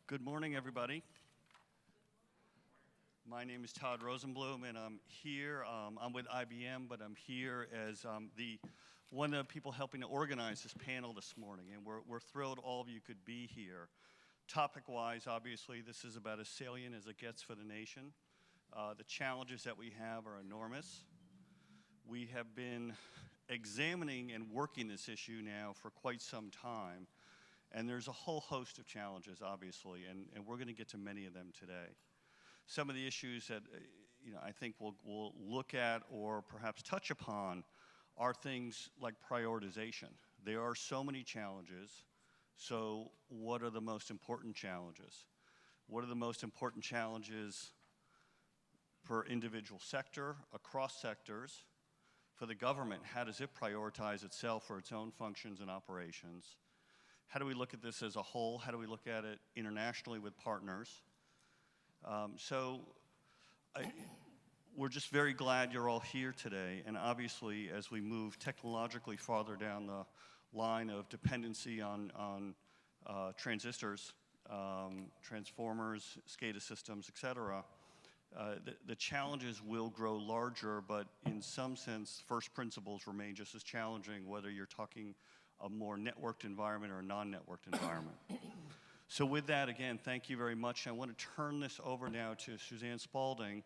Good morning, everybody. My name is Todd Rosenblum, and I'm here. I'm with IBM, but I'm here as one of the people helping to organize this panel this morning, and we're thrilled all of you could be here. Topic-wise, obviously, this is about as salient as it gets for the nation. The challenges that we have are enormous. We have been examining and working this issue now for quite some time, and there's a whole host of challenges, obviously, and we're going to get to many of them today. Some of the issues that I think we'll look at or perhaps touch upon are things like prioritization. There are so many challenges, so what are the most important challenges? What are the most important challenges per individual sector, across sectors? For the government, how does it prioritize itself for its own functions and operations? How do we look at this as a whole? How do we look at it internationally with partners? We're just very glad you're all here today, and obviously as we move technologically farther down the line of dependency on transistors, transformers, SCADA systems, et cetera, the challenges will grow larger, but in some sense, first principles remain just as challenging, whether you're talking a more networked environment or a non-networked environment. So with that, again, thank you very much. I want to turn this over now to Suzanne Spalding,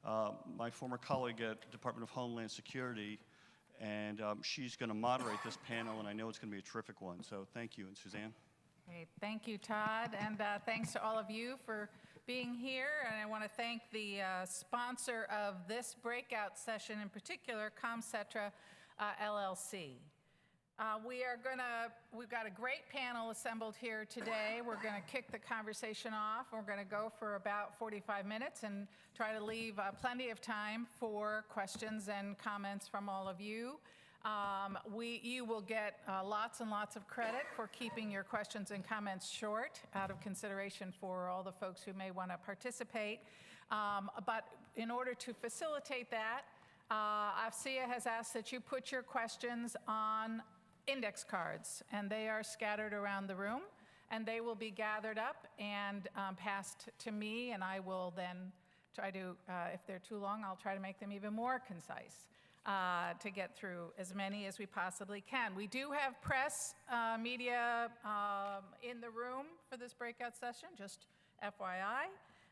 my former colleague at Department of Homeland Security, and she's going to moderate this panel, and I know it's going to be a terrific one. So thank you, and Suzanne. Great. Thank you, Todd, and thanks to all of you for being here. And I want to thank the sponsor of this breakout session, in particular, ComCetra LLC. We've got a great panel assembled here today. We're going to kick the conversation off. We're going to go for about 45 minutes and try to leave plenty of time for questions and comments from all of you. You will get lots and lots of credit for keeping your questions and comments short out of consideration for all the folks who may want to participate. But in order to facilitate that, AFCEA has asked that you put your questions on index cards, and they are scattered around the room, and they will be gathered up and passed to me, and I will then try to, if they're too long, I'll try to make them even more concise to get through as many as we possibly can. We do have press media in the room for this breakout session, just FYI.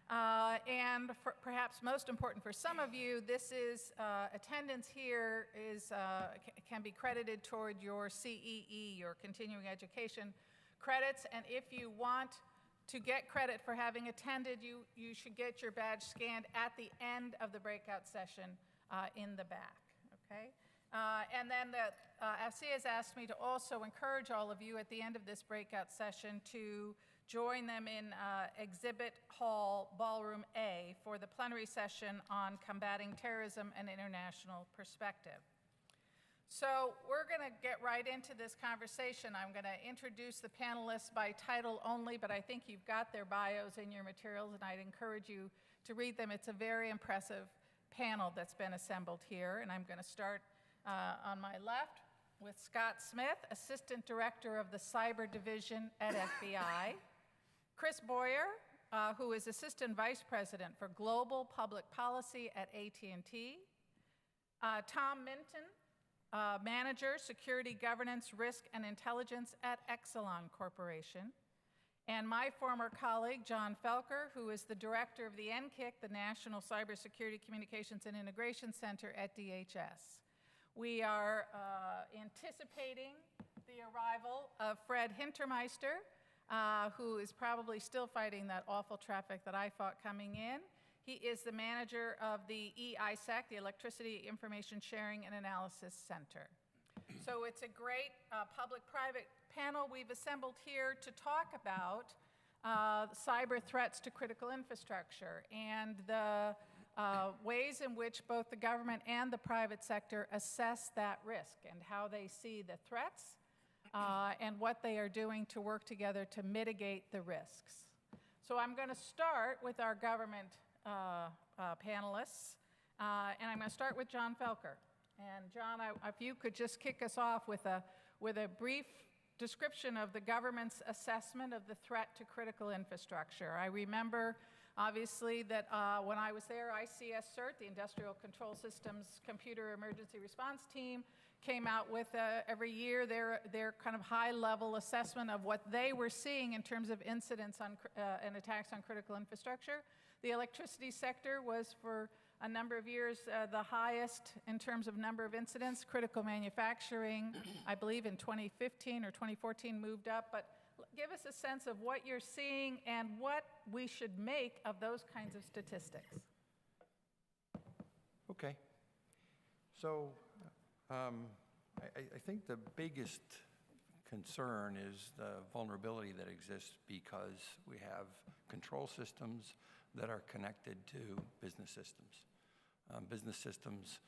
And perhaps most important for some of you, this is attendance here can be credited toward your CEE, your continuing education credits. And if you want to get credit for having attended, you should get your badge scanned at the end of the breakout session in the back. Okay? And then AFCEA has asked me to also encourage all of you at the end of this breakout session to join them in Exhibit Hall Ballroom A for the plenary session on combating terrorism and international perspective. So we're going to get right into this conversation. I'm going to introduce the panelists by title only, but I think you've got their bios in your materials, and I'd encourage you to read them. It's a very impressive panel that's been assembled here, and I'm going to start on my left with Scott Smith, Assistant Director of the Cyber Division at FBI. Chris Boyer, who is Assistant Vice President for Global Public Policy at AT&T. Tom Minton, Manager, Security Governance, Risk, and Intelligence at Exelon Corporation. And my former colleague, John Felker, who is the Director of the NCIC, the National Cybersecurity Communications and Integration Center at DHS. We are anticipating the arrival of Fred Hintermeister, who is probably still fighting that awful traffic that I fought coming in. He is the manager of the EISAC, the Electricity Information Sharing and Analysis Center. So it's a great public-private panel we've assembled here to talk about cyber threats to critical infrastructure and the ways in which both the government and the private sector assess that risk and how they see the threats and what they are doing to work together to mitigate the risks. So I'm going to start with our government panelists, and I'm going to start with John Felker. And John, if you could just kick us off with a brief description of the government's assessment of the threat to critical infrastructure. I remember, obviously, that when I was there, ICS CERT, the Industrial Control Systems Computer Emergency Response Team, came out with every year their kind of high-level assessment of what they were seeing in terms of incidents on, and attacks on critical infrastructure. The electricity sector was, for a number of years, the highest in terms of number of incidents. Critical manufacturing, I believe in 2015 or 2014, moved up. But give us a sense of what you're seeing and what we should make of those kinds of statistics. Okay. So I think the biggest concern is the vulnerability that exists because we have control systems that are connected to business systems. Business systems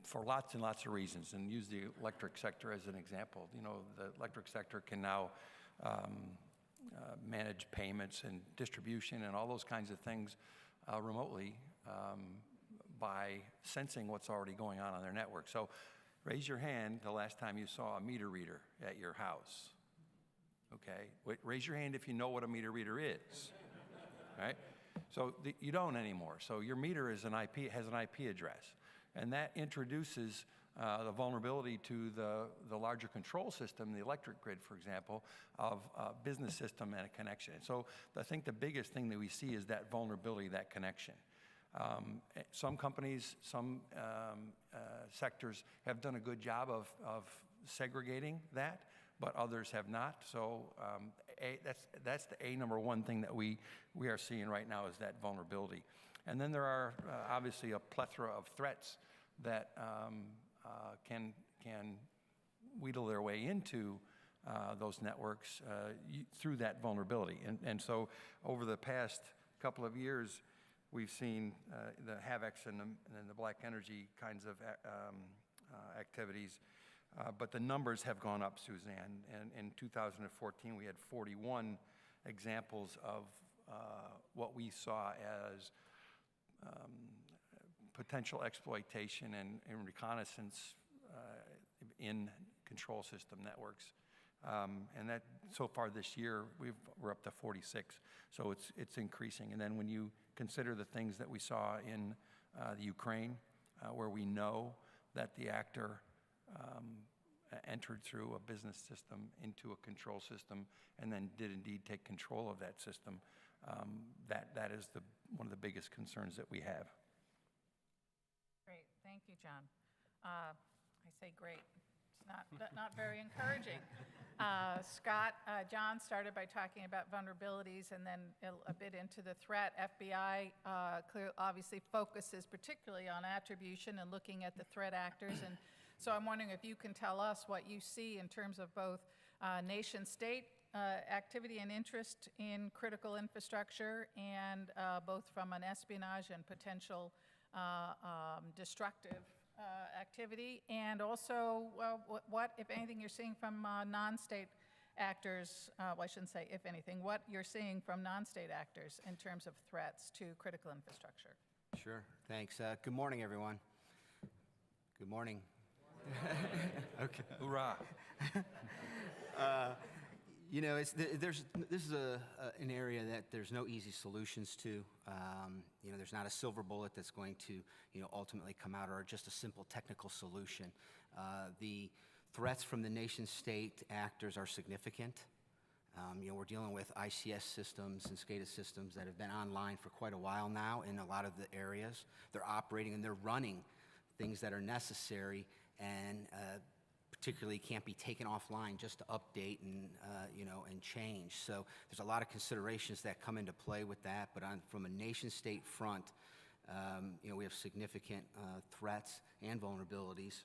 for lots and lots of reasons, and use the electric sector as an example. You know, the electric sector can now manage payments and distribution and all those kinds of things remotely by sensing what's already going on their network. So raise your hand the last time you saw a meter reader at your house. Okay? Raise your hand if you know what a meter reader is. Right? So you don't anymore. So your meter is has an IP address. And that introduces the vulnerability to the larger control system, the electric grid, for example, of a business system and a connection. So I think the biggest thing that we see is that vulnerability, that connection. Some companies, some sectors have done a good job of segregating that, but others have not. So that's the number one thing that we are seeing right now is that vulnerability. And then there are obviously a plethora of threats that can wheedle their way into those networks through that vulnerability. And so over the past couple of years, we've seen the havocs and the black energy kinds of activities. But the numbers have gone up, Suzanne. And in 2014, we had 41 examples of what we saw as potential exploitation and reconnaissance in control system networks. And that so far this year, we're up to 46. So it's increasing. And then when you consider the things that we saw in the Ukraine, where we know that the actor entered through a business system into a control system and then did indeed take control of that system, that is one of the biggest concerns that we have. Great, thank you, John. I say great. It's not very encouraging. Scott, John started by talking about vulnerabilities and then a bit into the threat. FBI obviously focuses particularly on attribution and looking at the threat actors. And so I'm wondering if you can tell us what you see in terms of both nation-state activity and interest in critical infrastructure, and both from an espionage and potential destructive activity, and also what, if anything, you're seeing from non-state actors, well, I shouldn't say if anything, what you're seeing from non-state actors in terms of threats to critical infrastructure. Sure, thanks. Good morning, everyone. Good morning. Okay. Hoorah. You know, this is an area that there's no easy solutions to. You know, there's not a silver bullet that's going to, ultimately come out, or just a simple technical solution. The threats from the nation-state actors are significant. We're dealing with ICS systems and SCADA systems that have been online for quite a while now in a lot of the areas. They're operating and they're running things that are necessary and particularly can't be taken offline just to update and and change. So there's a lot of considerations that come into play with that. But from a nation-state front, we have significant threats and vulnerabilities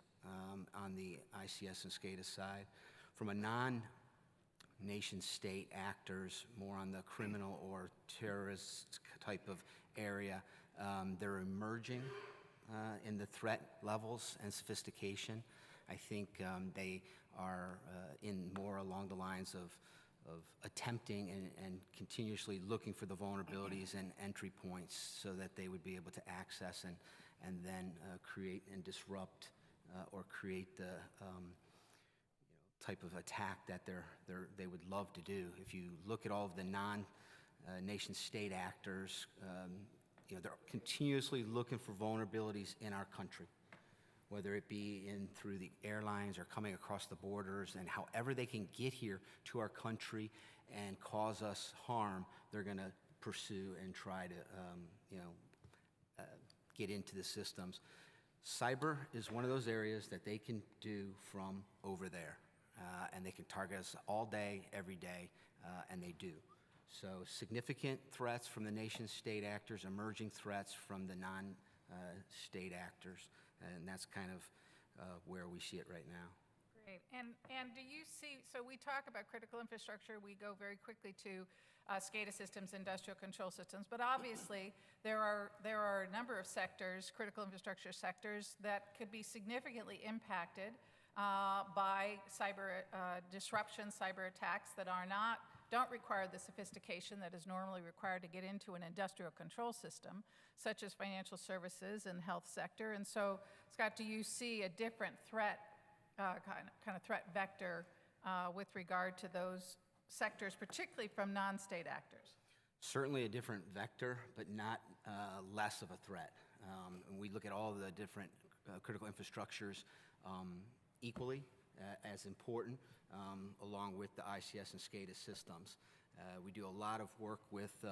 on the ICS and SCADA side. From a non-nation-state actors, more on the criminal or terrorist type of area, they're emerging in the threat levels and sophistication. I think they are in more along the lines of attempting and continuously looking for the vulnerabilities and entry points so that they would be able to access and then create and disrupt or create the type of attack that they would love to do. If you look at all of the nation-state actors, they're continuously looking for vulnerabilities in our country, whether it be through the airlines or coming across the borders, and however they can get here to our country and cause us harm, they're going to pursue and try to get into the systems. Cyber is one of those areas that they can do from over there, and they can target us all day, every day, and they do. So significant threats from the nation-state actors, emerging threats from the non-state actors, and that's kind of where we see it right now. Great. And do you see, so we talk about critical infrastructure, we go very quickly to SCADA systems, industrial control systems, but obviously there are a number of sectors, critical infrastructure sectors, that could be significantly impacted by cyber disruption, cyber attacks that don't require the sophistication that is normally required to get into an industrial control system, such as financial services and health sector. And so, Scott, do you see a different threat, kind of threat vector with regard to those sectors, particularly from non-state actors? Certainly a different vector, but not less of a threat. And we look at all the different critical infrastructures equally as important, along with the ICS and SCADA systems. We do a lot of work with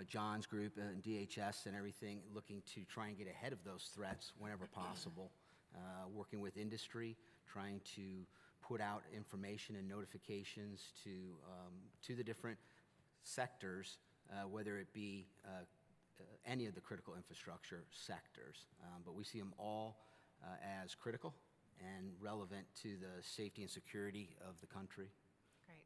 John's group and DHS and everything, looking to try and get ahead of those threats whenever possible, working with industry, trying to put out information and notifications to the different sectors, whether it be any of the critical infrastructure sectors. But we see them all as critical and relevant to the safety and security of the country. Great.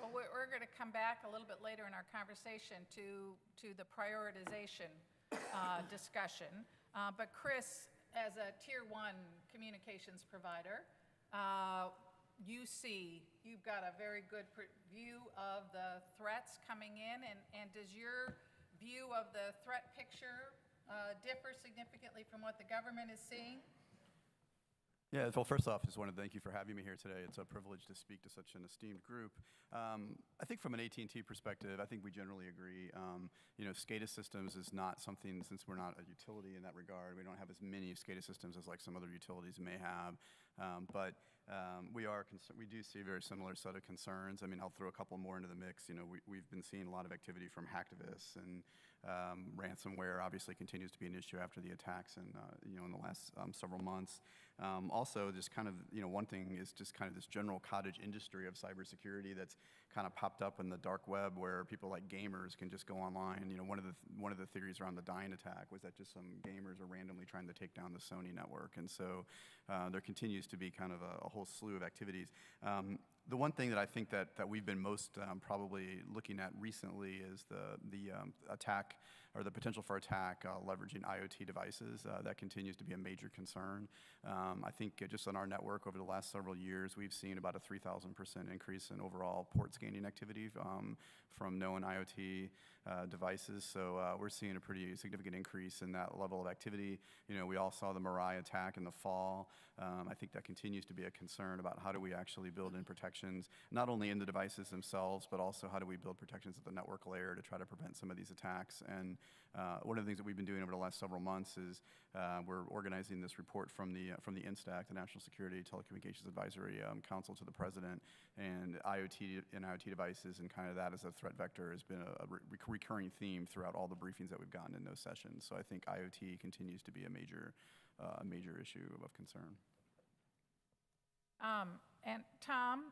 Well, we're going to come back a little bit later in our conversation to the prioritization discussion. But Chris, as a Tier 1 communications provider, you've got a very good view of the threats coming in, and does your view of the threat picture differ significantly from what the government is seeing? Yeah, well, first off, just want to thank you for having me here today. It's a privilege to speak to such an esteemed group. I think from an AT&T perspective, I think we generally agree. SCADA systems is not something, since we're not a utility in that regard, we don't have as many SCADA systems as like some other utilities may have. But we do see a very similar set of concerns. I mean, I'll throw a couple more into the mix. We've been seeing a lot of activity from hacktivists, and ransomware obviously continues to be an issue after the attacks and in the last several months. Also, just kind of, one thing is just kind of this general cottage industry of cybersecurity that's kind of popped up in the dark web, where people like gamers can just go online. One of the theories around the Dying attack was that just some gamers are randomly trying to take down the Sony network, and so there continues to be kind of a whole slew of activities. The one thing that I think that we've been most probably looking at recently is the attack, or the potential for attack leveraging IoT devices. That continues to be a major concern. I think just on our network over the last several years, we've seen about a 3,000% increase in overall port scanning activity from known IoT devices. So we're seeing a pretty significant increase in that level of activity. We all saw the Mirai attack in the fall. I think that continues to be a concern about how do we actually build in protections, not only in the devices themselves, but also how do we build protections at the network layer to try to prevent some of these attacks. And one of the things that we've been doing over the last several months is we're organizing this report from the NSTAC, the National Security Telecommunications Advisory Council, to the President, and IoT and IoT devices, and kind of that as a threat vector has been a recurring theme throughout all the briefings that we've gotten in those sessions. So I think IoT continues to be a major issue of concern. And Tom,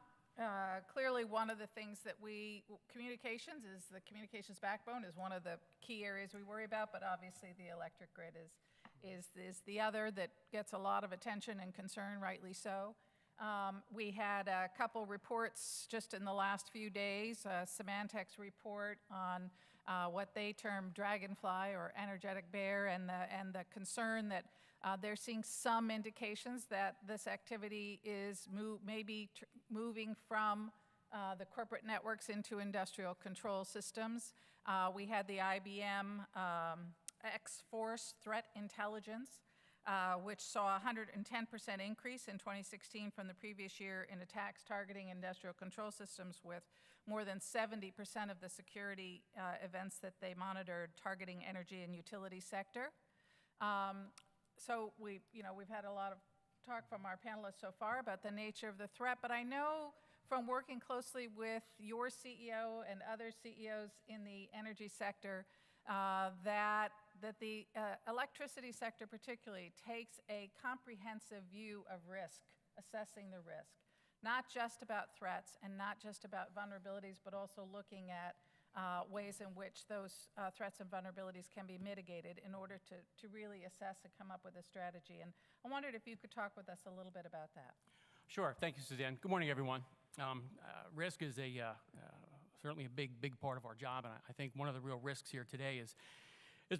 clearly one of the things that communications backbone is one of the key areas we worry about, but obviously the electric grid is the other that gets a lot of attention and concern, rightly so. We had a couple reports just in the last few days, Symantec's report on what they term dragonfly or energetic bear, and the concern that they're seeing some indications that this activity is maybe moving from the corporate networks into industrial control systems. We had the IBM X-Force threat intelligence which saw a 110% increase in 2016 from the previous year in attacks targeting industrial control systems, with more than 70% of the security events that they monitored targeting energy and utility sector. So we've had a lot of talk from our panelists so far about the nature of the threat, but I know from working closely with your CEO and other CEOs in the energy sector that the electricity sector particularly takes a comprehensive view of risk, assessing the risk, not just about threats and not just about vulnerabilities, but also looking at ways in which those threats and vulnerabilities can be mitigated in order to really assess and come up with a strategy. And I wondered if you could talk with us a little bit about that. Sure. Thank you, Suzanne. Good morning, everyone. Risk is certainly a big part of our job, and I think one of the real risks here today is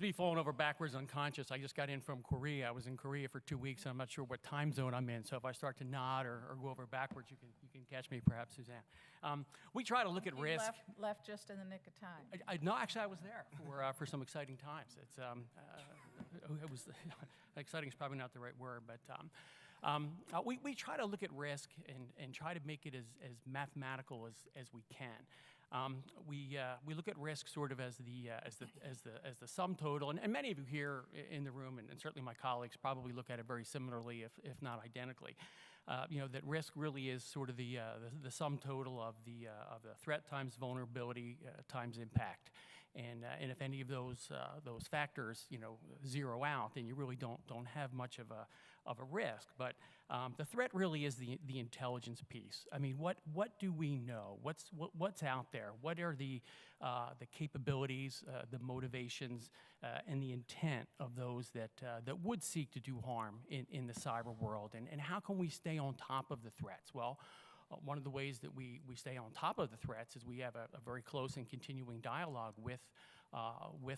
me falling over backwards unconscious. I just got in from Korea. I was in Korea for 2 weeks, and I'm not sure what time zone I'm in, so if I start to nod or go over backwards, you can catch me, perhaps, Suzanne. We try to look at risk. Left just in the nick of time. No, actually, I was there for some exciting times. It was exciting is probably not the right word, but we try to look at risk and try to make it as mathematical as we can. We look at risk sort of as the sum total, and many of you here in the room, and certainly my colleagues, probably look at it very similarly, if not identically. That risk really is sort of the sum total of the threat times vulnerability times impact. And if any of those factors zero out, then you really don't have much of a risk. But the threat really is the intelligence piece. I mean, what do we know? What's out there? What are the capabilities, the motivations, and the intent of those that would seek to do harm in the cyber world? And how can we stay on top of the threats? Well, one of the ways that we stay on top of the threats is we have a very close and continuing dialogue with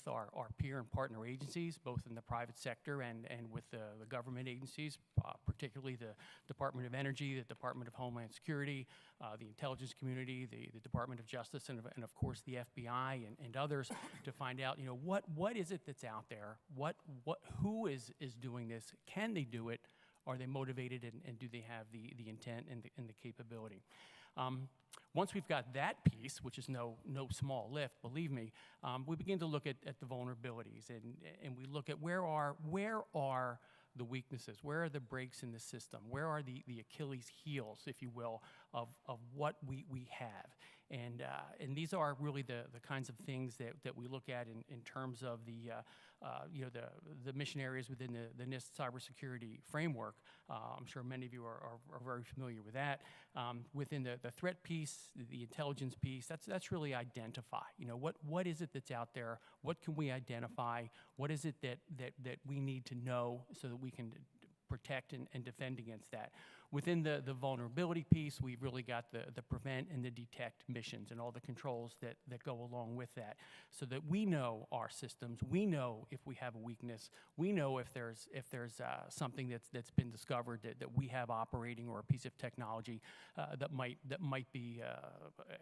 our peer and partner agencies, both in the private sector and with the government agencies, particularly the Department of Energy, the Department of Homeland Security, the intelligence community, the Department of Justice, and of course the FBI and others, to find out what is it that's out there, who is doing this, can they do it, are they motivated, and do they have the intent and the capability? Once we've got that piece, which is no small lift, believe me, we begin to look at the vulnerabilities, and we look at where are the weaknesses, where are the breaks in the system, where are the Achilles heels, if you will, of what we have. And these are really the kinds of things that we look at in terms of the mission areas within the NIST cybersecurity framework. I'm sure many of you are very familiar with that. Within the threat piece, the intelligence piece, that's really identify. What is it that's out there? What can we identify? What is it that we need to know so that we can protect and defend against that? Within the vulnerability piece, we've really got the prevent and the detect missions and all the controls that go along with that, so that we know our systems, we know if we have a weakness, we know if there's something that's been discovered that we have operating, or a piece of technology that might be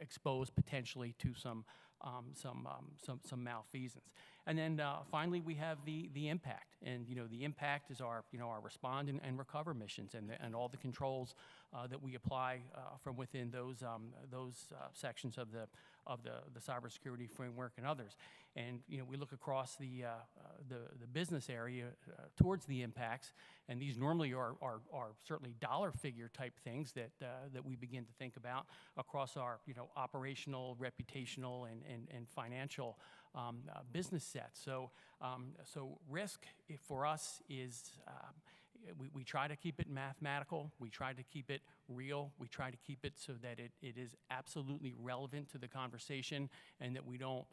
exposed potentially to some malfeasance. And then finally, we have the impact, and the impact is our respond and recover missions, and all the controls that we apply from within those sections of the cybersecurity framework and others. And we look across the business area towards the impacts, and these normally are certainly dollar figure type things that we begin to think about across our operational, reputational, and financial business sets. So risk for us is we try to keep it mathematical. We try to keep it real. We try to keep it so that it is absolutely relevant to the conversation, and that we don't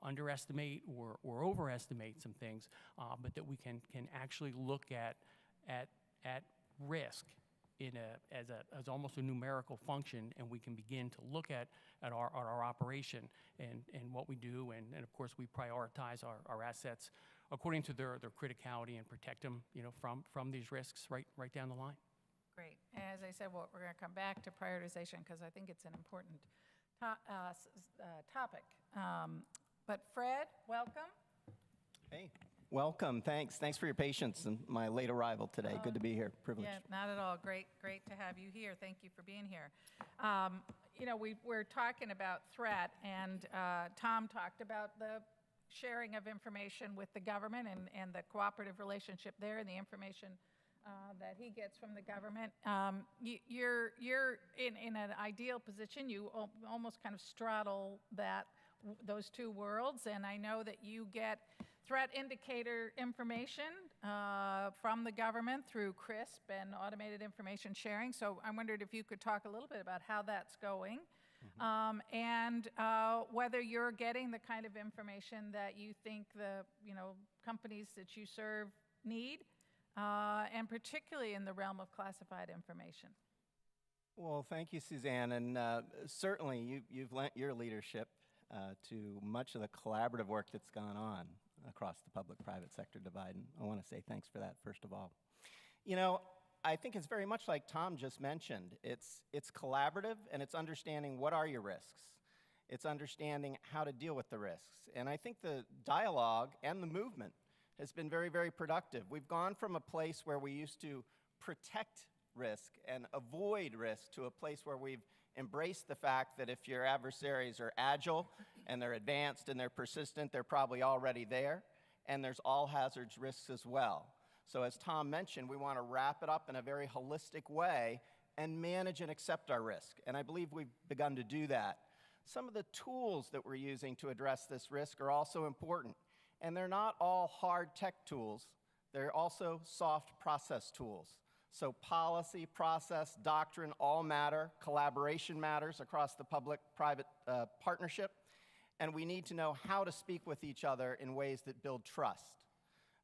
underestimate or overestimate some things, but that we can actually look at risk as almost a numerical function, and we can begin to look at our operation and what we do, and of course we prioritize our assets according to their criticality and protect them from these risks right down the line. Great. As I said, we're going to come back to prioritization because I think it's an important topic. But Fred, welcome. Hey. Welcome. Thanks for your patience and my late arrival today. Good to be here. Privileged. Yeah, not at all. Great to have you here. Thank you for being here. We're talking about threat, and Tom talked about the sharing of information with the government and the cooperative relationship there and the information that he gets from the government. You're in an ideal position. You almost kind of straddle those two worlds, and I know that you get threat indicator information from the government through CRISP and automated information sharing. So I wondered if you could talk a little bit about how that's going, and whether you're getting the kind of information that you think the companies that you serve need, and particularly in the realm of classified information. Well, thank you, Suzanne, and certainly you've lent your leadership to much of the collaborative work that's gone on across the public-private sector divide, and I want to say thanks for that, first of all. I think it's very much like Tom just mentioned. It's collaborative, and it's understanding what are your risks. It's understanding how to deal with the risks, and I think the dialogue and the movement has been very, very productive. We've gone from a place where we used to protect risk and avoid risk to a place where we've embraced the fact that if your adversaries are agile and they're advanced and they're persistent, they're probably already there, and there's all hazards risks as well. So as Tom mentioned, we want to wrap it up in a very holistic way and manage and accept our risk, and I believe we've begun to do that. Some of the tools that we're using to address this risk are also important, and they're not all hard tech tools. They're also soft process tools. So policy, process, doctrine all matter. Collaboration matters across the public-private partnership. And we need to know how to speak with each other in ways that build trust.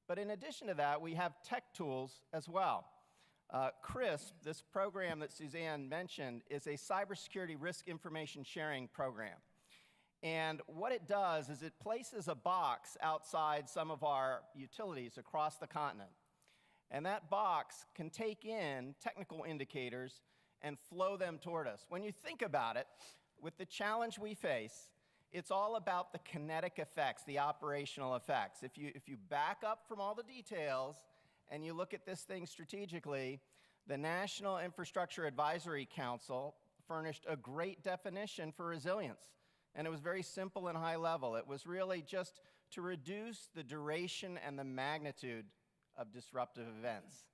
But in addition to that, we have tech tools as well. CRISP, this program that Suzanne mentioned, is a cybersecurity risk information sharing program. And what it does is it places a box outside some of our utilities across the continent. And that box can take in technical indicators and flow them toward us. When you think about it, with the challenge we face, it's all about the kinetic effects, the operational effects. If you back up from all the details and you look at this thing strategically, the National Infrastructure Advisory Council furnished a great definition for resilience. And it was very simple and high level. It was really just to reduce the duration and the magnitude of disruptive events.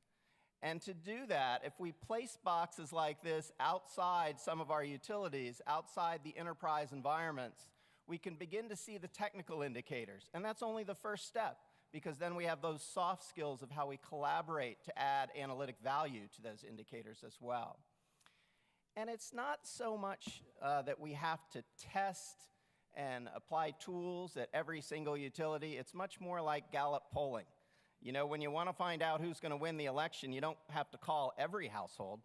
And to do that, if we place boxes like this outside some of our utilities, outside the enterprise environments, we can begin to see the technical indicators. And that's only the first step, because then we have those soft skills of how we collaborate to add analytic value to those indicators as well. And it's not so much that we have to test and apply tools at every single utility. It's much more like Gallup polling. When you want to find out who's going to win the election, you don't have to call every household.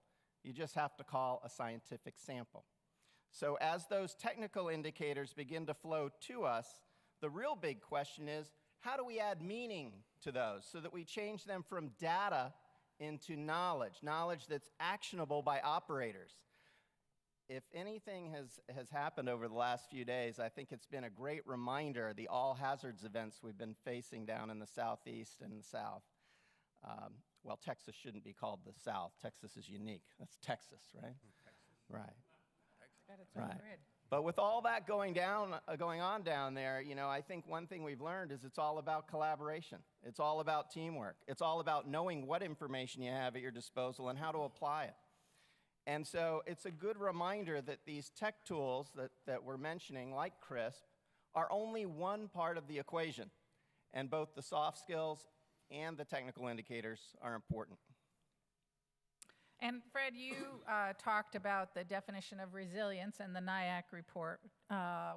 You just have to call a scientific sample. So as those technical indicators begin to flow to us, the real big question is, how do we add meaning to those so that we change them from data into knowledge that's actionable by operators? If anything has happened over the last few days, I think it's been a great reminder, the all hazards events we've been facing down in the Southeast and the South. Well, Texas shouldn't be called the South. Texas is unique. That's Texas, right? Right. Got its own grid. But with all that going on down there, I think one thing we've learned is it's all about collaboration. It's all about teamwork. It's all about knowing what information you have at your disposal and how to apply it. And so it's a good reminder that these tech tools that we're mentioning, like CRISP, are only one part of the equation. And both the soft skills and the technical indicators are important. And Fred, you talked about the definition of resilience and the NIAC report,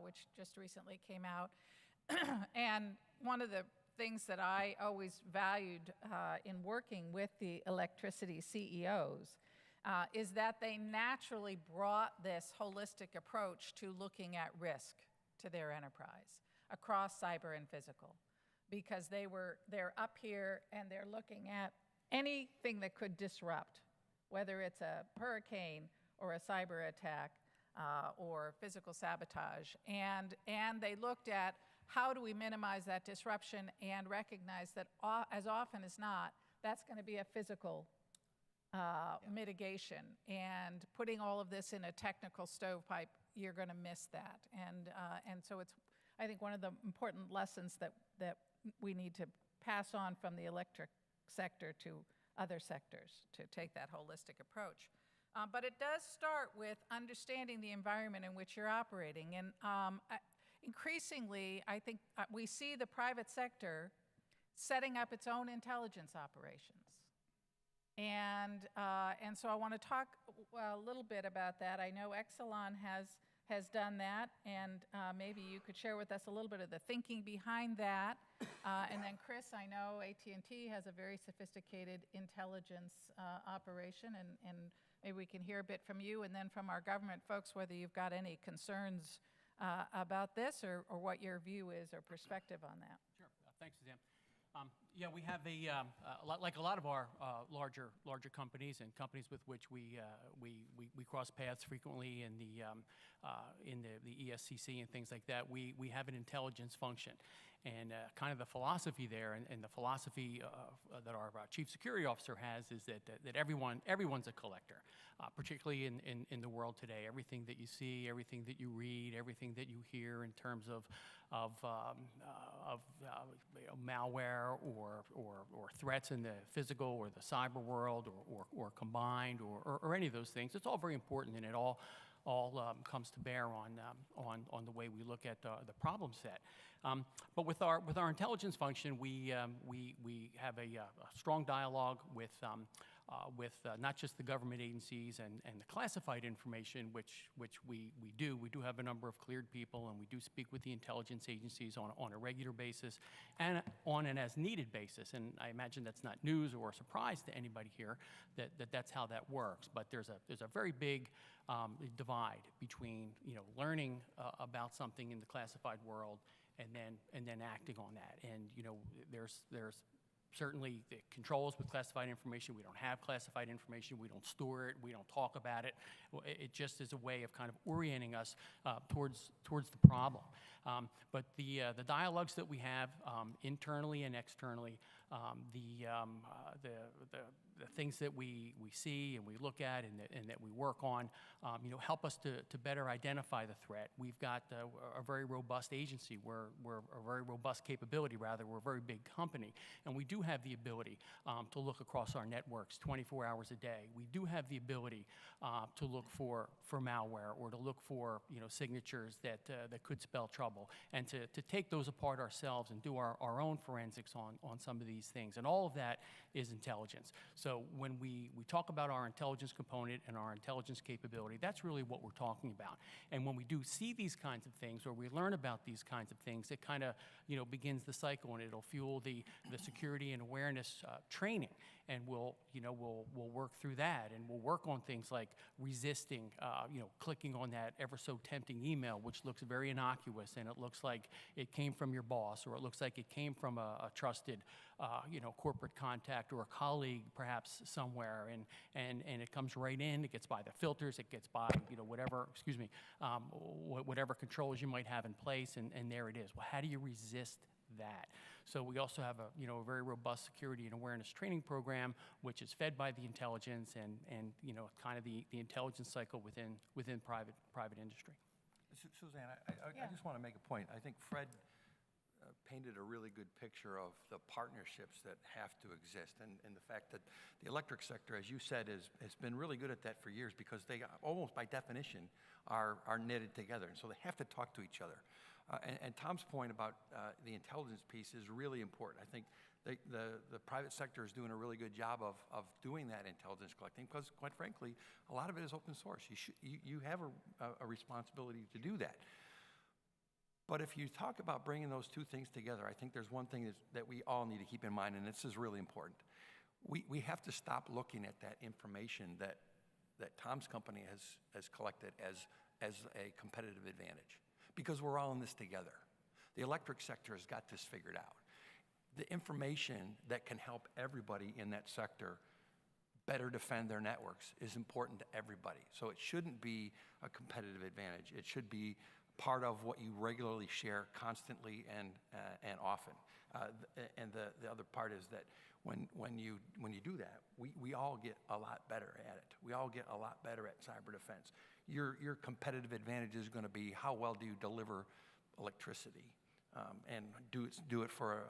which just recently came out. And one of the things that I always valued in working with the electricity CEOs is that they naturally brought this holistic approach to looking at risk to their enterprise across cyber and physical, because they're up here and they're looking at anything that could disrupt, whether it's a hurricane or a cyber attack, or physical sabotage. And they looked at how do we minimize that disruption and recognize that as often as not, that's going to be a physical mitigation. And putting all of this in a technical stovepipe, you're going to miss that. And so it's, I think, one of the important lessons that we need to pass on from the electric sector to other sectors, to take that holistic approach. But it does start with understanding the environment in which you're operating. And increasingly, I think we see the private sector setting up its own intelligence operations. And so I want to talk a little bit about that. I know Exelon has done that, and maybe you could share with us a little bit of the thinking behind that. And then Chris, I know AT&T has a very sophisticated intelligence operation, and maybe we can hear a bit from you, and then from our government folks, whether you've got any concerns about this or what your view is or perspective on that. Sure. Thanks, Suzanne. Yeah, we have like a lot of our larger companies and companies with which we cross paths frequently in the ESCC and things like that. We have an intelligence function, and kind of the philosophy there, and the philosophy that our chief security officer has is that everyone's a collector, particularly in the world today. Everything that you see, everything that you read, everything that you hear in terms of malware or threats in the physical or the cyber world or combined or any of those things. It's all very important, and it all comes to bear on the way we look at the problem set. But with our intelligence function, we have a strong dialogue with not just the government agencies and the classified information, which we do. We do have a number of cleared people, and we do speak with the intelligence agencies on a regular basis and on an as needed basis. And I imagine that's not news or a surprise to anybody here that's how that works. But there's a very big divide between learning about something in the classified world and then acting on that. And there's certainly the controls with classified information. We don't have classified information. We don't store it. We don't talk about it. It just is a way of kind of orienting us towards the problem. But the dialogues that we have internally and externally, the things that we see and we look at and that we work on, help us to better identify the threat. We've got a very robust agency. We're a very robust capability, rather. We're a very big company, and we do have the ability to look across our networks 24 hours a day. We do have the ability to look for malware or to look for signatures that could spell trouble, and to take those apart ourselves and do our own forensics on some of these things. And all of that is intelligence. So when we talk about our intelligence component and our intelligence capability, that's really what we're talking about. And when we do see these kinds of things, or we learn about these kinds of things, it kind of begins the cycle, and it'll fuel the security and awareness training. And we'll work through that, and we'll work on things like resisting, clicking on that ever so tempting email, which looks very innocuous, and it looks like it came from your boss, or it looks like it came from a trusted, corporate contact or a colleague, perhaps somewhere, and it comes right in. It gets by the filters. It gets by whatever controls you might have in place, and there it is. Well, how do you resist that? So we also have a very robust security and awareness training program, which is fed by the intelligence and kind of the intelligence cycle within private industry. Suzanne, I just want to make a point. I think Fred painted a really good picture of the partnerships that have to exist, and the fact that the electric sector, as you said, has been really good at that for years, because they almost by definition are knitted together, and so they have to talk to each other. And Tom's point about the intelligence piece is really important. I think the private sector is doing a really good job of doing that intelligence collecting, because, quite frankly, a lot of it is open source. You have a responsibility to do that. But if you talk about bringing those two things together, I think there's one thing that we all need to keep in mind, and this is really important. We have to stop looking at that information that Tom's company has collected as a competitive advantage, because we're all in this together. The electric sector has got this figured out. The information that can help everybody in that sector better defend their networks is important to everybody. So it shouldn't be a competitive advantage. It should be part of what you regularly share constantly and often. And the other part is that when you do that, we all get a lot better at it. We all get a lot better at cyber defense. Your competitive advantage is going to be how well do you deliver electricity, and do it for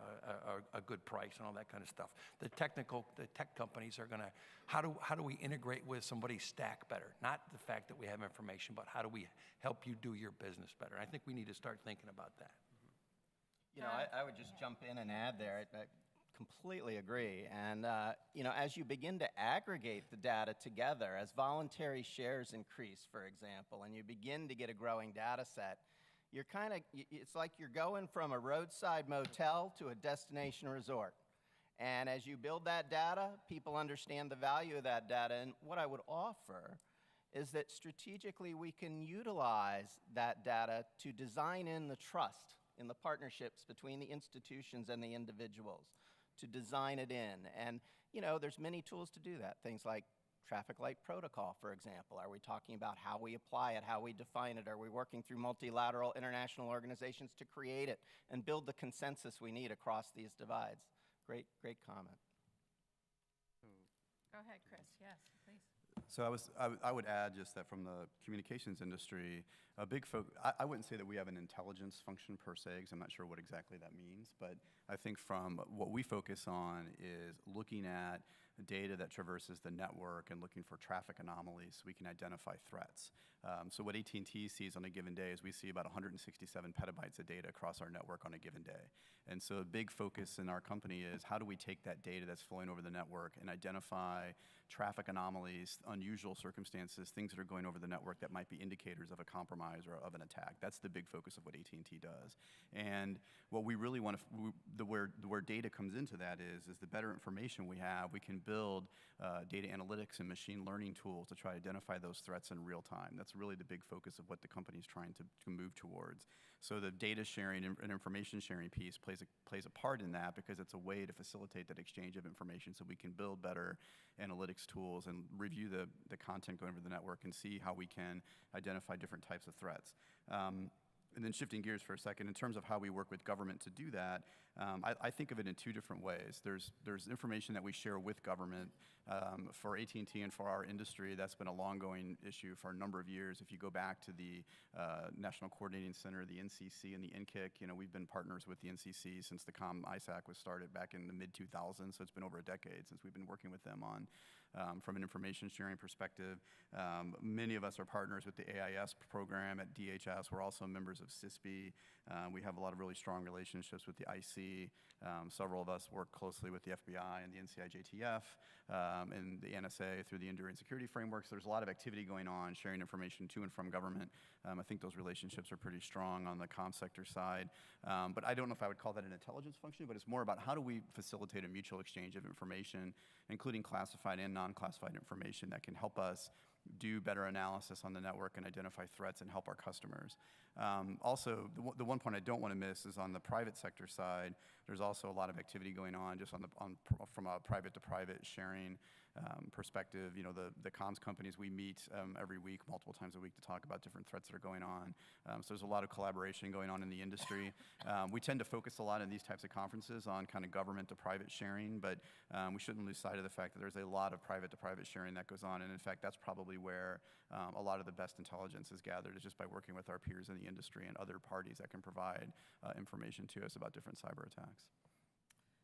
a good price and all that kind of stuff. The tech companies are going to, how do we integrate with somebody's stack better? Not the fact that we have information, but how do we help you do your business better? I think we need to start thinking about that. You know, I would just jump in and add there. I completely agree. And, you know, as you begin to aggregate the data together, as voluntary shares increase, for example, and you begin to get a growing data set, you're it's like you're going from a roadside motel to a destination resort. And as you build that data, people understand the value of that data. And what I would offer is that strategically we can utilize that data to design in the trust in the partnerships between the institutions and the individuals, to design it in. And, you know, there's many tools to do that. Things like traffic light protocol, for example. Are we talking about how we apply it, how we define it? Are we working through multilateral international organizations to create it and build the consensus we need across these divides? Great comment. Go ahead, Chris. Yes, please. So I would add just that from the communications industry, a big focus, I wouldn't say that we have an intelligence function per se, because I'm not sure what exactly that means, but I think from what we focus on is looking at data that traverses the network and looking for traffic anomalies so we can identify threats. So what AT&T sees on a given day is we see about 167 petabytes of data across our network on a given day. And so a big focus in our company is how do we take that data that's flowing over the network and identify traffic anomalies, unusual circumstances, things that are going over the network that might be indicators of a compromise or of an attack. That's the big focus of what AT&T does. And what we really want to, where data comes into that is the better information we have, we can build data analytics and machine learning tools to try to identify those threats in real time. That's really the big focus of what the company is trying to move towards. So the data sharing and information sharing piece plays a part in that, because it's a way to facilitate that exchange of information so we can build better analytics tools and review the content going over the network and see how we can identify different types of threats. And then shifting gears for a second, in terms of how we work with government to do that, I think of it in two different ways. There's information that we share with government. For AT&T and for our industry, that's been a long-going issue for a number of years. If you go back to the National Coordinating Center, the NCC, and the NCIC, you know, we've been partners with the NCC since the ISAC was started back in the mid-2000s, so it's been over a decade since we've been working with them on from an information sharing perspective. Many of us are partners with the AIS program at DHS. We're also members of CISP. We have a lot of really strong relationships with the IC. Several of us work closely with the FBI and the NCIJTF and the NSA through the Enduring Security Framework. So there's a lot of activity going on, sharing information to and from government. I think those relationships are pretty strong on the comm sector side. But I don't know if I would call that an intelligence function, but it's more about how do we facilitate a mutual exchange of information, including classified and non-classified information that can help us do better analysis on the network and identify threats and help our customers. Also, the one point I don't want to miss is on the private sector side, there's also a lot of activity going on just from a private to private sharing perspective. You know, the comms companies, we meet every week, multiple times a week, to talk about different threats that are going on. So there's a lot of collaboration going on in the industry. We tend to focus a lot in these types of conferences on kind of government to private sharing, but we shouldn't lose sight of the fact that there's a lot of private to private sharing that goes on. And in fact, that's probably where a lot of the best intelligence is gathered, is just by working with our peers in the industry and other parties that can provide information to us about different cyber attacks.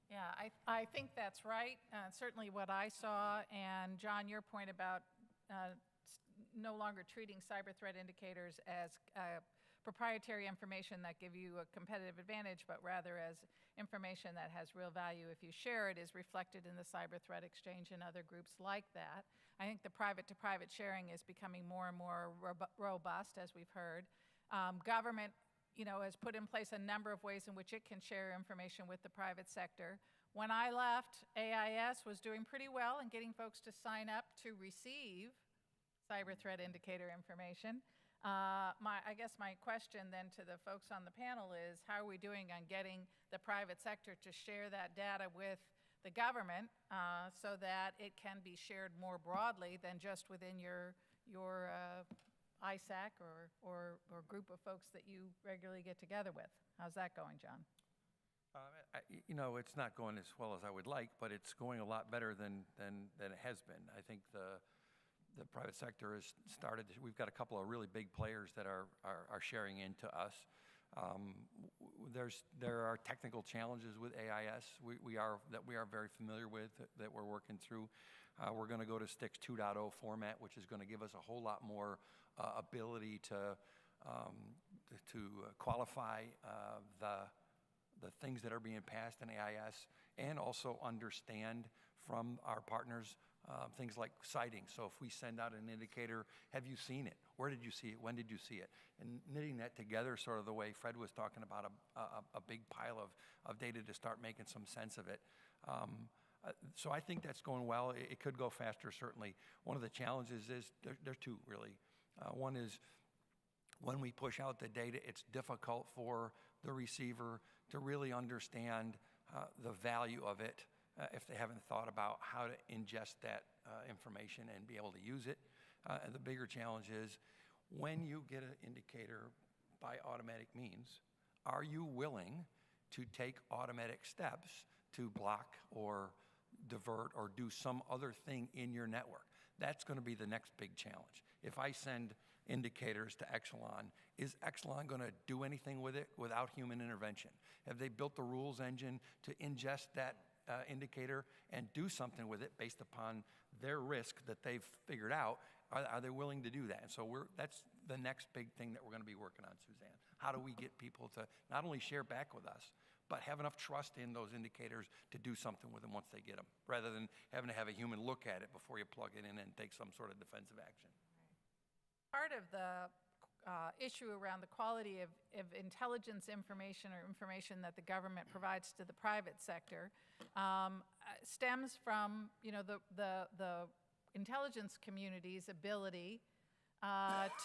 Yeah, I think that's right. Certainly what I saw, and John, your point about no longer treating cyber threat indicators as proprietary information that give you a competitive advantage, but rather as information that has real value if you share it, is reflected in the cyber threat exchange and other groups like that. I think the private-to-private sharing is becoming more and more robust, as we've heard. Government, you know, has put in place a number of ways in which it can share information with the private sector. When I left, AIS was doing pretty well in getting folks to sign up to receive cyber threat indicator information. I guess my question then to the folks on the panel is, how are we doing on getting the private sector to share that data with the government so that it can be shared more broadly than just within your ISAC or group of folks that you regularly get together with. How's that going, John? It's not going as well as I would like, but it's going a lot better than it has been. I think the private sector has started. We've got a couple of really big players that are sharing into us. There are technical challenges with AIS we are very familiar with that we're working through. We're going to go to STIX 2.0 format, which is going to give us a whole lot more ability to qualify the things that are being passed in AIS, and also understand from our partners things like citing. So if we send out an indicator, have you seen it? Where did you see it? When did you see it? And knitting that together, sort of the way Fred was talking about a big pile of data to start making some sense of it. So I think that's going well. It could go faster, certainly. One of the challenges is, there's two, really. One is, when we push out the data, it's difficult for the receiver to really understand the value of it if they haven't thought about how to ingest that information and be able to use it. And the bigger challenge is, when you get an indicator by automatic means, are you willing to take automatic steps to block or divert or do some other thing in your network? That's going to be the next big challenge. If I send indicators to Exelon, is Exelon going to do anything with it without human intervention? Have they built the rules engine to ingest that indicator and do something with it based upon their risk that they've figured out? Are they willing to do that? And so that's the next big thing that we're going to be working on, Suzanne. How do we get people to not only share back with us, but have enough trust in those indicators to do something with them once they get them, rather than having to have a human look at it before you plug it in and take some sort of defensive action. Part of the issue around the quality of intelligence information or information that the government provides to the private sector stems from the intelligence community's ability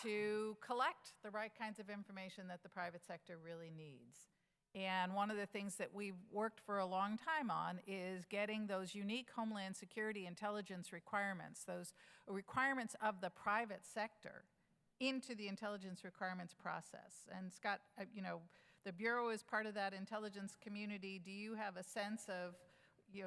to collect the right kinds of information that the private sector really needs. And one of the things that we've worked for a long time on is getting those unique Homeland Security intelligence requirements, those requirements of the private sector, into the intelligence requirements process. And Scott, the Bureau is part of that intelligence community. Do you have a sense of,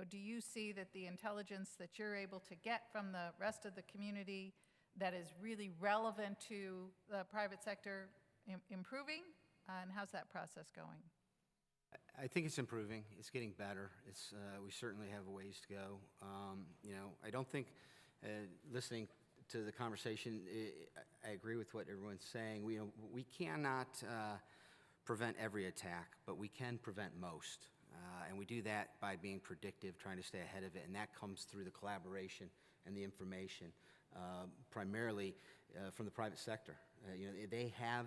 do you see that the intelligence that you're able to get from the rest of the community that is really relevant to the private sector improving? And how's that process going? I think it's improving. It's getting better. We certainly have a ways to go. I don't think, listening to the conversation, I agree with what everyone's saying. We cannot prevent every attack, but we can prevent most. And we do that by being predictive, trying to stay ahead of it. And that comes through the collaboration and the information, primarily from the private sector. They have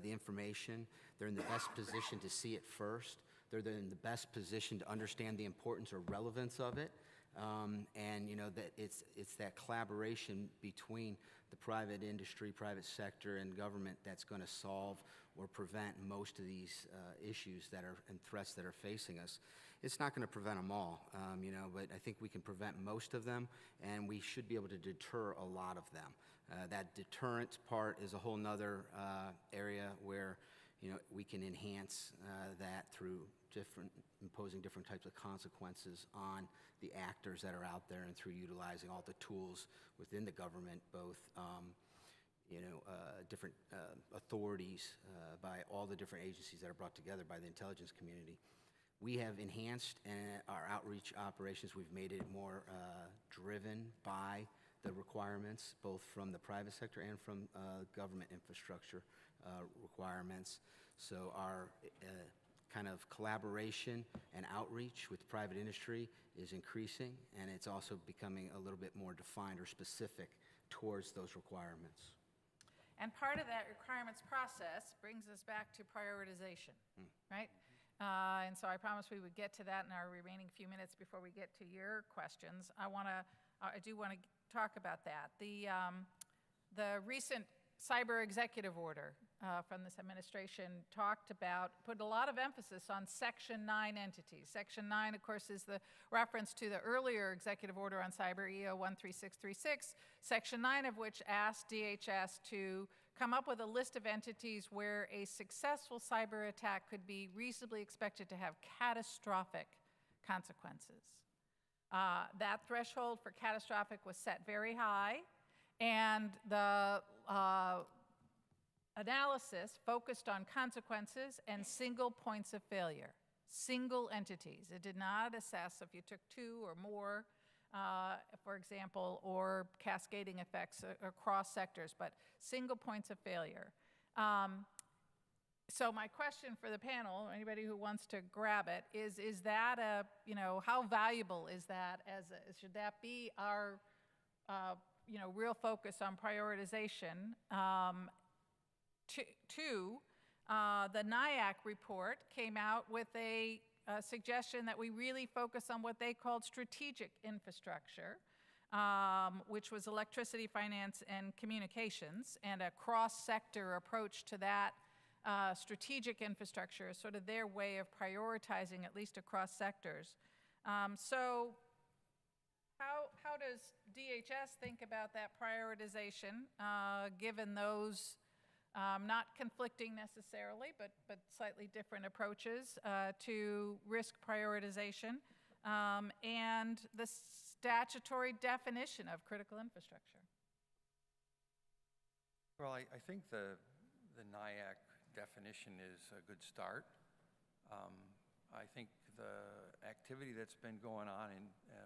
the information. They're in the best position to see it first. They're in the best position to understand the importance or relevance of it. That it's that collaboration between the private industry, private sector, and government that's going to solve or prevent most of these issues and threats that are facing us. It's not going to prevent them all, but I think we can prevent most of them, and we should be able to deter a lot of them. That deterrent part is a whole nother area where we can enhance that through imposing different types of consequences on the actors that are out there, and through utilizing all the tools within the government, both different authorities by all the different agencies that are brought together by the intelligence community. We have enhanced our outreach operations. We've made it more driven by the requirements, both from the private sector and from government infrastructure requirements. So our kind of collaboration and outreach with private industry is increasing, and it's also becoming a little bit more defined or specific towards those requirements. And part of that requirements process brings us back to prioritization, right? And so I promised we would get to that in our remaining few minutes before we get to your questions. I do want to talk about that. The recent cyber executive order from this administration talked about, put a lot of emphasis on Section 9 entities. Section 9, of course, is the reference to the earlier executive order on cyber, EO 13636, Section 9 of which asked DHS to come up with a list of entities where a successful cyber attack could be reasonably expected to have catastrophic consequences. That threshold for catastrophic was set very high, and the analysis focused on consequences and single points of failure, single entities. It did not assess if you took two or more, for example, or cascading effects across sectors, but single points of failure. So my question for the panel, anybody who wants to grab it, is that how valuable is that should that be our, real focus on prioritization? The NIAC report came out with a suggestion that we really focus on what they called strategic infrastructure, which was electricity, finance, and communications, and a cross-sector approach to that strategic infrastructure is sort of their way of prioritizing, at least across sectors. So how does DHS think about that prioritization, given those not conflicting necessarily, but slightly different approaches to risk prioritization and the statutory definition of critical infrastructure? Well, I think the NIAC definition is a good start. I think the activity that's been going on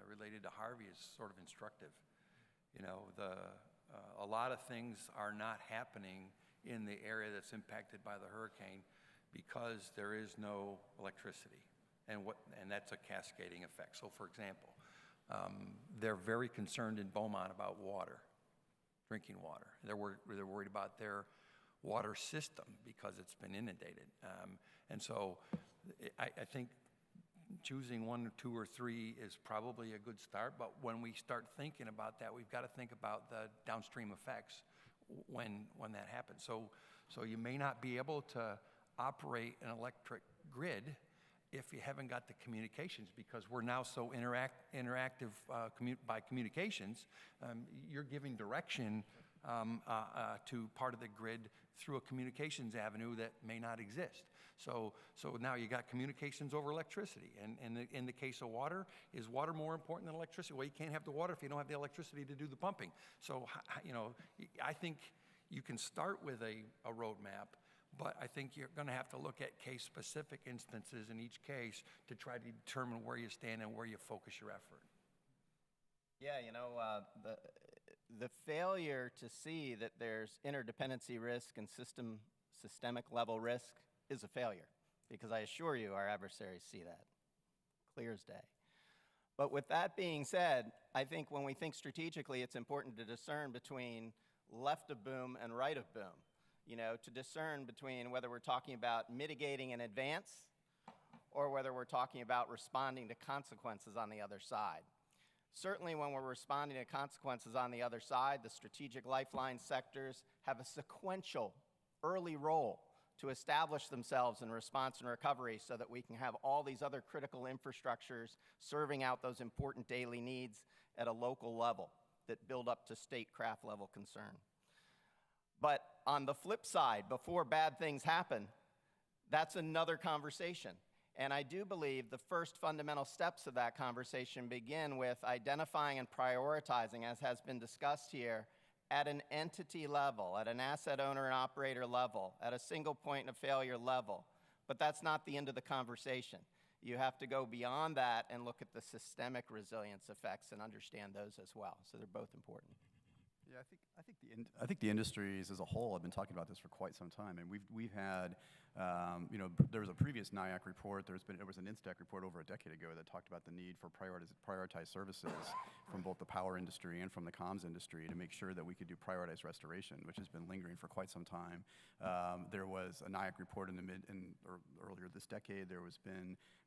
related to Harvey is sort of instructive. A lot of things are not happening in the area that's impacted by the hurricane because there is no electricity, and that's a cascading effect. So, for example, they're very concerned in Beaumont about water, drinking water. They're worried about their water system because it's been inundated. And so I think choosing one or two or three is probably a good start, but when we start thinking about that, we've got to think about the downstream effects when that happens. So you may not be able to operate an electric grid if you haven't got the communications, because we're now so interactive by communications. You're giving direction to part of the grid through a communications avenue that may not exist. So now you got communications over electricity. And in the case of water, is water more important than electricity? Well, you can't have the water if you don't have the electricity to do the pumping. So, I think you can start with a roadmap, but I think you're going to have to look at case-specific instances in each case to try to determine where you stand and where you focus your effort. Yeah, the failure to see that there's interdependency risk and systemic level risk is a failure, because I assure you our adversaries see that clear as day. But with that being said, I think when we think strategically, it's important to discern between left of boom and right of boom. To discern between whether we're talking about mitigating in advance or whether we're talking about responding to consequences on the other side. Certainly when we're responding to consequences on the other side, the strategic lifeline sectors have a sequential early role to establish themselves in response and recovery so that we can have all these other critical infrastructures serving out those important daily needs at a local level that build up to statecraft level concern. But on the flip side, before bad things happen, that's another conversation. And I do believe the first fundamental steps of that conversation begin with identifying and prioritizing, as has been discussed here, at an entity level, at an asset owner and operator level, at a single point of failure level. But that's not the end of the conversation. You have to go beyond that and look at the systemic resilience effects and understand those as well. So they're both important. Yeah, I think the industries as a whole have been talking about this for quite some time, and we've had There was a previous NIAC report. There was an INSTAC report over a decade ago that talked about the need for prioritized services from both the power industry and from the comms industry to make sure that we could do prioritized restoration, which has been lingering for quite some time. There was a NIAC report earlier this decade.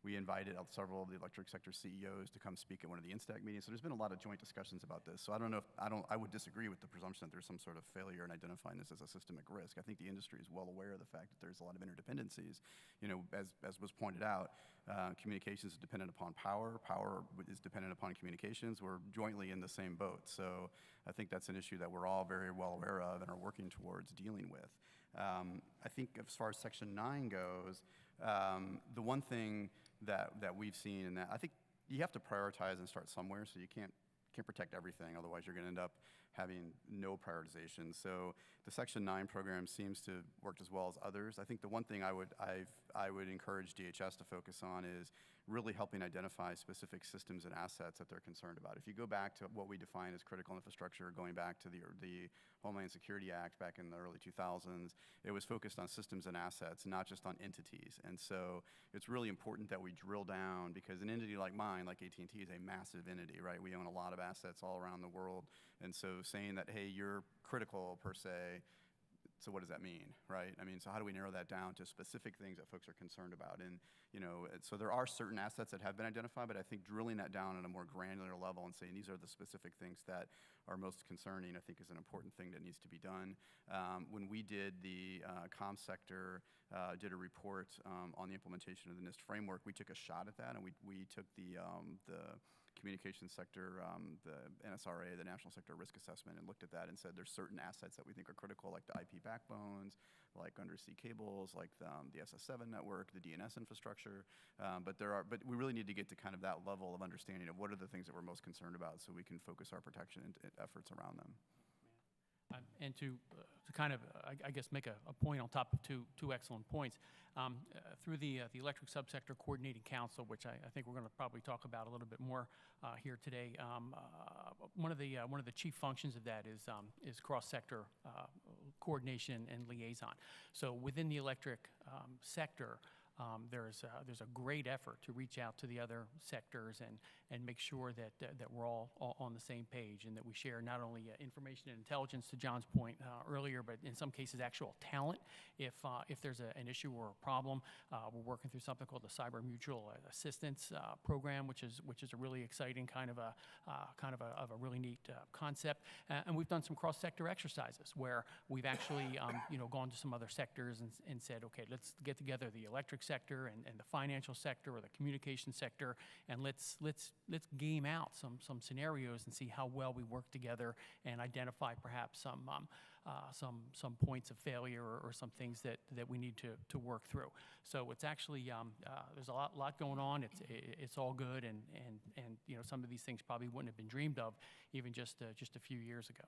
We invited several of the electric sector CEOs to come speak at one of the INSTAC meetings. So there's been a lot of joint discussions about this. So I would disagree with the presumption that there's some sort of failure in identifying this as a systemic risk. I think the industry is well aware of the fact that there's a lot of interdependencies. As was pointed out, communications is dependent upon power. Power is dependent upon communications. We're jointly in the same boat. So I think that's an issue that we're all very well aware of and are working towards dealing with. I think as far as Section 9 goes, the one thing that we've seen in that, I think you have to prioritize and start somewhere, so you can't protect everything, otherwise you're going to end up having no prioritization. So the Section 9 program seems to work as well as others. I think the one thing I would encourage DHS to focus on is really helping identify specific systems and assets that they're concerned about. If you go back to what we define as critical infrastructure, going back to the Homeland Security Act back in the early 2000s, it was focused on systems and assets, not just on entities. And so it's really important that we drill down, because an entity like mine, like AT&T, is a massive entity, right? We own a lot of assets all around the world. And so saying that, hey, you're critical per se, so what does that mean, right? I mean, so how do we narrow that down to specific things that folks are concerned about? And, so there are certain assets that have been identified, but I think drilling that down at a more granular level and saying these are the specific things that are most concerning, I think is an important thing that needs to be done. When we did the comm sector, did a report on the implementation of the NIST framework, we took a shot at that, and we took the communications sector, the NSRA, the National Sector Risk Assessment, and looked at that and said there's certain assets that we think are critical, like the IP backbones, like undersea cables, like the SS7 network, the DNS infrastructure. But we really need to get to kind of that level of understanding of what are the things that we're most concerned about, so we can focus our protection efforts around them. And to kind of, I guess, make a point on top of two excellent points, through the Electric Subsector Coordinating Council, which I think we're going to probably talk about a little bit more here today, one of the chief functions of that is cross-sector coordination and liaison. So within the electric sector, there's a great effort to reach out to the other sectors and make sure that we're all on the same page, and that we share not only information and intelligence, to John's point earlier, but in some cases actual talent. If there's an issue or a problem, we're working through something called the Cyber Mutual Assistance Program, which is a really exciting kind of a really neat concept. And we've done some cross-sector exercises where we've actually gone to some other sectors and said, okay, let's get together the electric sector and the financial sector or the communication sector, and let's game out some scenarios and see how well we work together and identify perhaps some points of failure or some things that we need to work through. So it's actually there's a lot going on. It's all good, and some of these things probably wouldn't have been dreamed of even just a few years ago.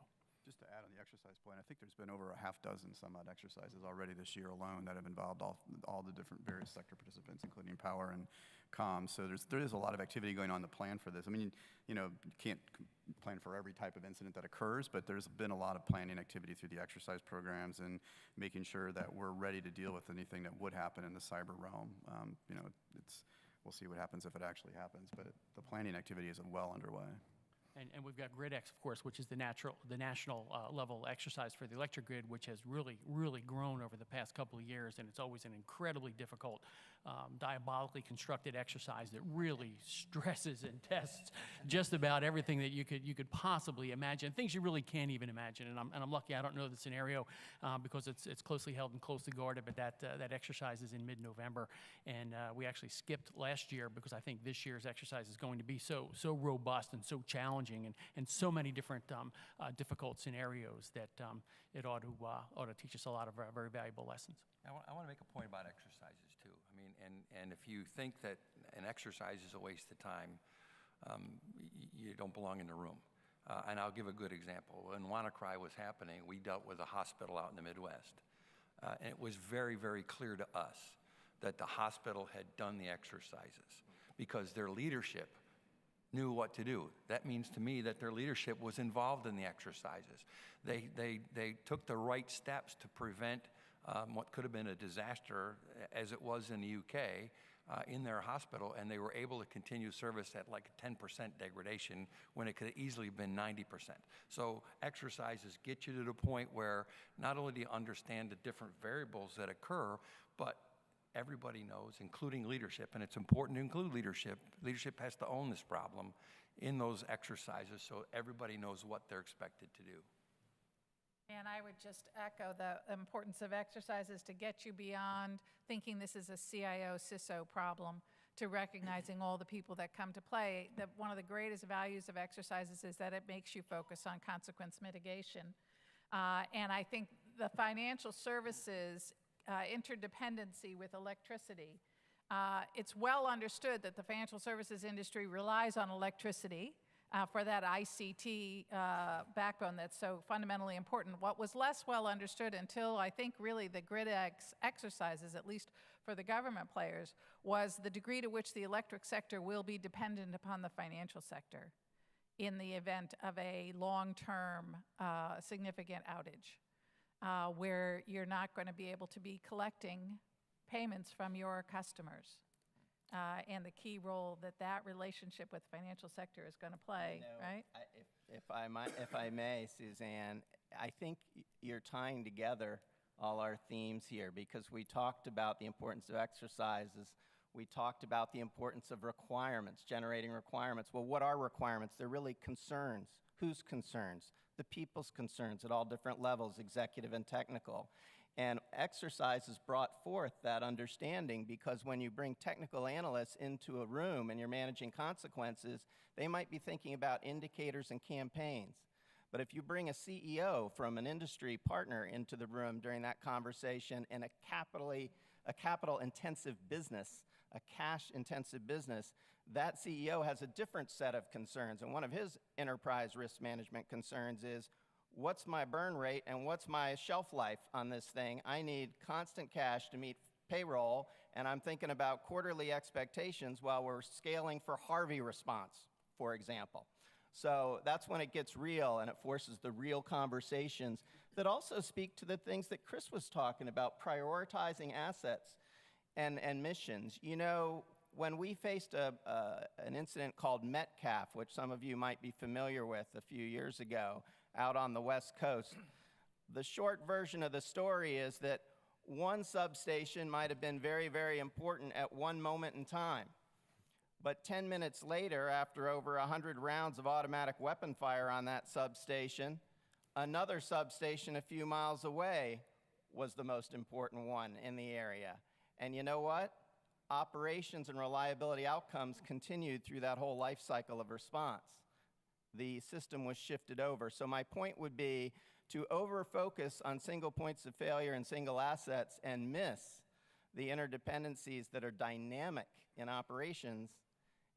Just to add on the exercise point, I think there's been over a half dozen some odd exercises already this year alone that have involved all the different various sector participants, including power and comms. So there is a lot of activity going on to plan for this. I mean, you can't plan for every type of incident that occurs, but there's been a lot of planning activity through the exercise programs and making sure that we're ready to deal with anything that would happen in the cyber realm. We'll see what happens if it actually happens, but the planning activity is well underway. And we've got GridX, of course, which is the national level exercise for the electric grid, which has really, really grown over the past couple of years, and it's always an incredibly difficult, diabolically constructed exercise that really stresses and tests just about everything that you could possibly imagine, things you really can't even imagine. And I'm lucky I don't know the scenario because it's closely held and closely guarded, but that exercise is in mid-November, and we actually skipped last year because I think this year's exercise is going to be so robust and so challenging and so many different difficult scenarios that it ought to teach us a lot of very valuable lessons. I want to make a point about exercises too. I mean, and if you think that an exercise is a waste of time, you don't belong in the room. And I'll give a good example. When WannaCry was happening, we dealt with a hospital out in the Midwest. And it was very, very clear to us that the hospital had done the exercises because their leadership knew what to do. That means to me that their leadership was involved in the exercises. They took the right steps to prevent what could have been a disaster, as it was in the UK, in their hospital, and they were able to continue service at like a 10% degradation when it could have easily been 90%. So exercises get you to the point where not only do you understand the different variables that occur, but everybody knows, including leadership, and it's important to include leadership. Leadership has to own this problem in those exercises so everybody knows what they're expected to do. And I would just echo the importance of exercises to get you beyond thinking this is a CIO, CISO problem to recognizing all the people that come to play. That one of the greatest values of exercises is that it makes you focus on consequence mitigation. And I think the financial services interdependency with electricity, it's well understood that the financial services industry relies on electricity for that ICT backbone that's so fundamentally important. What was less well understood until I think really the grid exercises, at least for the government players, was the degree to which the electric sector will be dependent upon the financial sector in the event of a long-term significant outage where you're not going to be able to be collecting payments from your customers. And the key role that that relationship with the financial sector is going to play, right? If I may, Suzanne, I think you're tying together all our themes here because we talked about the importance of exercises. We talked about the importance of requirements, generating requirements. Well, what are requirements? They're really concerns. Whose concerns? The people's concerns at all different levels, executive and technical. And exercises brought forth that understanding because when you bring technical analysts into a room and you're managing consequences, they might be thinking about indicators and campaigns. But if you bring a CEO from an industry partner into the room during that conversation in a capital-intensive business, a cash-intensive business, that CEO has a different set of concerns. And one of his enterprise risk management concerns is, what's my burn rate and what's my shelf life on this thing? I need constant cash to meet payroll, and I'm thinking about quarterly expectations while we're scaling for Harvey response, for example. So that's when it gets real, and it forces the real conversations that also speak to the things that Chris was talking about, prioritizing assets and missions. You know, when we faced an incident called Metcalf, which some of you might be familiar with a few years ago, out on the West Coast. The short version of the story is that one substation might have been very, very important at one moment in time. But 10 minutes later, after over 100 rounds of automatic weapon fire on that substation, another substation a few miles away was the most important one in the area. And you know what? Operations and reliability outcomes continued through that whole life cycle of response. The system was shifted over. So my point would be to over-focus on single points of failure and single assets and miss the interdependencies that are dynamic in operations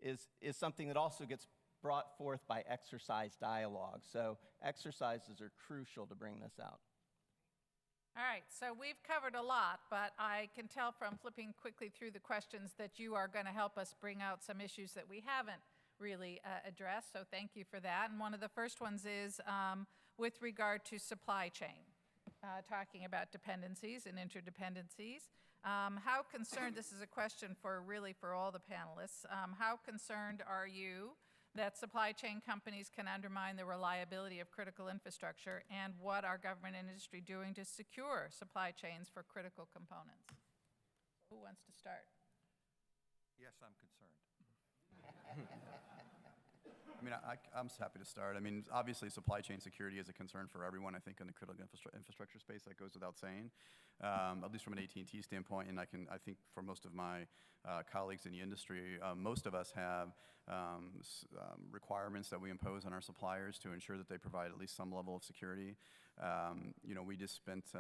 is something that also gets brought forth by exercise dialogue. So exercises are crucial to bring this out. All right, so we've covered a lot, but I can tell from flipping quickly through the questions that you are going to help us bring out some issues that we haven't really addressed, so thank you for that. And one of the first ones is with regard to supply chain, talking about dependencies and interdependencies. How concerned, this is a question for really for all the panelists, how concerned are you that supply chain companies can undermine the reliability of critical infrastructure, and what are government and industry doing to secure supply chains for critical components? Who wants to start? Yes, I'm concerned. I mean, I'm just happy to start. I mean, obviously, supply chain security is a concern for everyone, I think, in the critical infrastructure space. That goes without saying, at least from an AT&T standpoint. And I think for most of my colleagues in the industry, most of us have requirements that we impose on our suppliers to ensure that they provide at least some level of security. You know, we just spent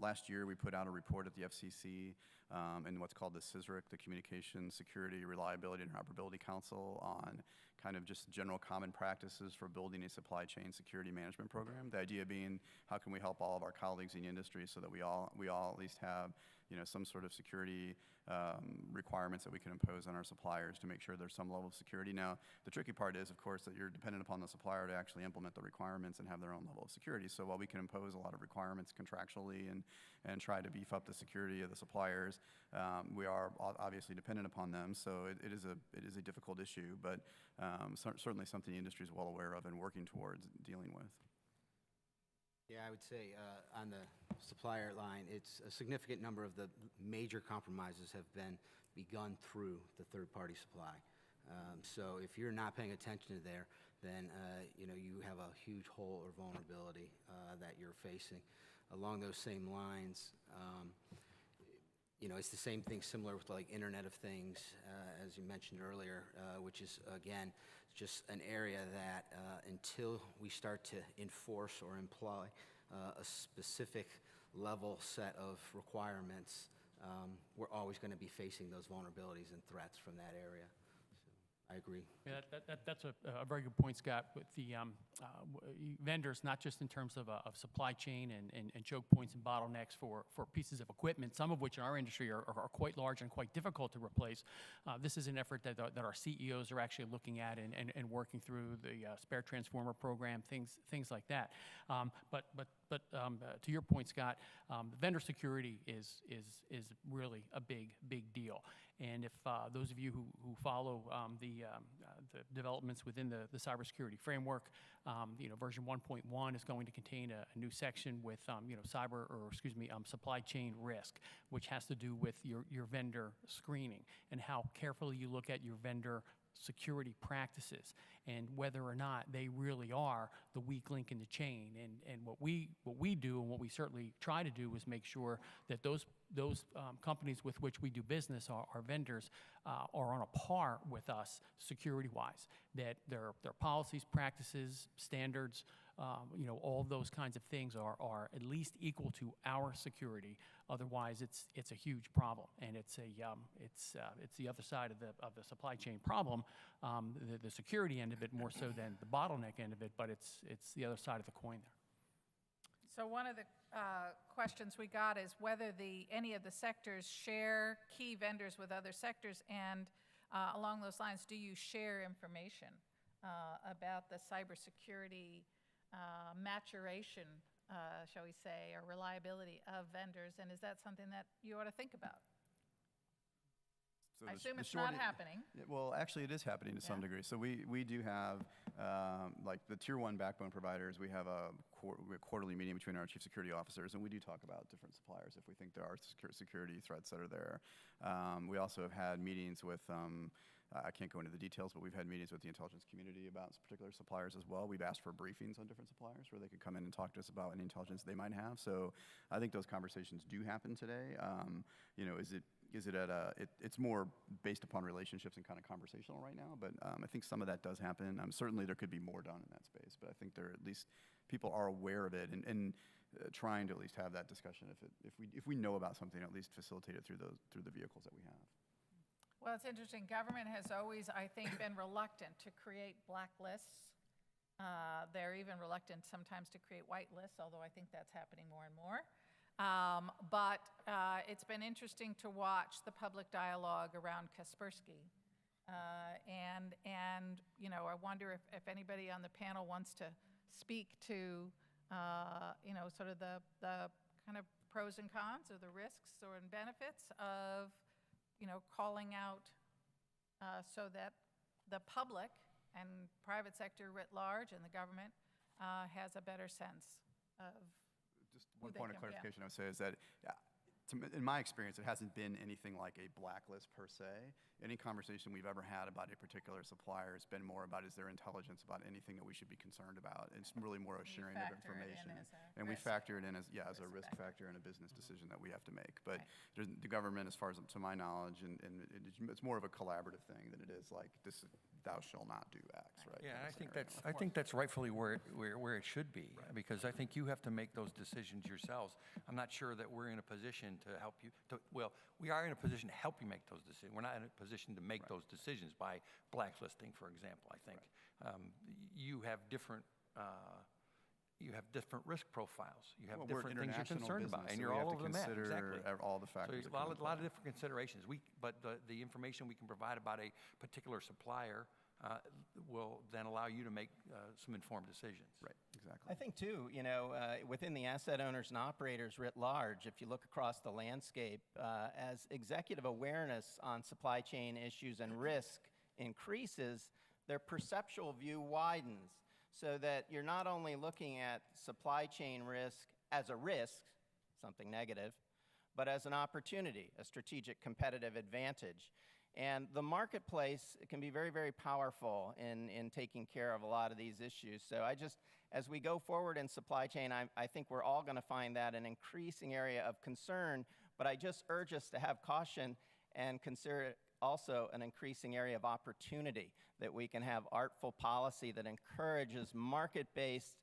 last year, we put out a report at the FCC in what's called the CISRIC, the Communication Security, Reliability, and Interoperability Council, on kind of just general common practices for building a supply chain security management program. The idea being, how can we help all of our colleagues in the industry so that we all at least have some sort of security requirements that we can impose on our suppliers to make sure there's some level of security. Now, the tricky part is, of course, that you're dependent upon the supplier to actually implement the requirements and have their own level of security. So while we can impose a lot of requirements contractually and try to beef up the security of the suppliers, we are obviously dependent upon them. So it is a difficult issue, but certainly something the industry is well aware of and working towards dealing with. Yeah, I would say on the supplier line, it's a significant number of the major compromises have been begun through the third-party supply. So if you're not paying attention to there, then you have a huge hole or vulnerability that you're facing. Along those same lines, it's the same thing similar with like Internet of Things, as you mentioned earlier, which is, again, just an area that until we start to enforce or employ a specific level set of requirements, we're always going to be facing those vulnerabilities and threats from that area. So I agree. Yeah, that's a very good point, Scott, with the vendors, not just in terms of supply chain and choke points and bottlenecks for pieces of equipment, some of which in our industry are quite large and quite difficult to replace. This is an effort that our CEOs are actually looking at and working through the spare transformer program, things like that. But to your point, Scott, vendor security is really a big deal. And if those of you who follow the developments within the cybersecurity framework, version 1.1 is going to contain a new section with supply chain risk, which has to do with your vendor screening and how carefully you look at your vendor security practices and whether or not they really are the weak link in the chain. And what we do and what we certainly try to do is make sure that those companies with which we do business, our vendors, are on a par with us security-wise, that their policies, practices, standards, all those kinds of things are at least equal to our security. Otherwise, it's a huge problem, and it's the other side of the supply chain problem, the security end of it more so than the bottleneck end of it. But it's the other side of the coin there. So one of the questions we got is whether any of the sectors share key vendors with other sectors, and along those lines, do you share information about the cybersecurity maturation, shall we say, or reliability of vendors, and is that something that you ought to think about? So I assume it's not happening. Well, actually, it is happening to some degree. So we do have, like the Tier 1 backbone providers, we have a quarterly meeting between our chief security officers, and we do talk about different suppliers if we think there are security threats that are there. We also have had meetings with, I can't go into the details, but we've had meetings with the intelligence community about particular suppliers as well. We've asked for briefings on different suppliers where they could come in and talk to us about any intelligence they might have. So I think those conversations do happen today. It's more based upon relationships and kind of conversational right now, but I think some of that does happen. Certainly there could be more done in that space, but I think at least people are aware of it and trying to at least have that discussion. If we know about something, at least facilitate it through the vehicles that we have. Well, it's interesting. Government has always, I think, been reluctant to create blacklists. They're even reluctant sometimes to create white lists, although I think that's happening more and more. But it's been interesting to watch the public dialogue around Kaspersky. And I wonder if anybody on the panel wants to speak to, sort of the kind of pros and cons or the risks or benefits of calling out so that the public and private sector writ large and the government has a better sense of just one point of clarification I would say is that in my experience, it hasn't been anything like a blacklist per se. Any conversation we've ever had about a particular supplier has been more about, is there intelligence about anything that we should be concerned about? It's really more a sharing of information. And we factor it in as a risk factor in a business decision that we have to make. But the government, as far as to my knowledge, and it's more of a collaborative thing than it is like, this, thou shall not do X, right? Yeah, I think that's rightfully where it should be, because I think you have to make those decisions yourselves. I'm not sure that we're in a position to help you. Well, we are in a position to help you make those decisions. We're not in a position to make those decisions by blacklisting, for example. I think you have different you have different risk profiles. You have Well, we're different things you're international concerned business, about, and so you're we all have over to the map. consider Exactly. all the factors So that come a into lot of play. different considerations. But the information we can provide about a particular supplier will then allow you to make some informed decisions. Right, exactly. I think too, within the asset owners and operators writ large, if you look across the landscape, as executive awareness on supply chain issues and risk increases, their perceptual view widens, so that you're not only looking at supply chain risk as a risk, something negative, but as an opportunity, a strategic competitive advantage. And the marketplace can be very, very powerful in taking care of a lot of these issues. So as we go forward in supply chain, I think we're all going to find that an increasing area of concern, but I just urge us to have caution and consider it also an increasing area of opportunity, that we can have artful policy that encourages market-based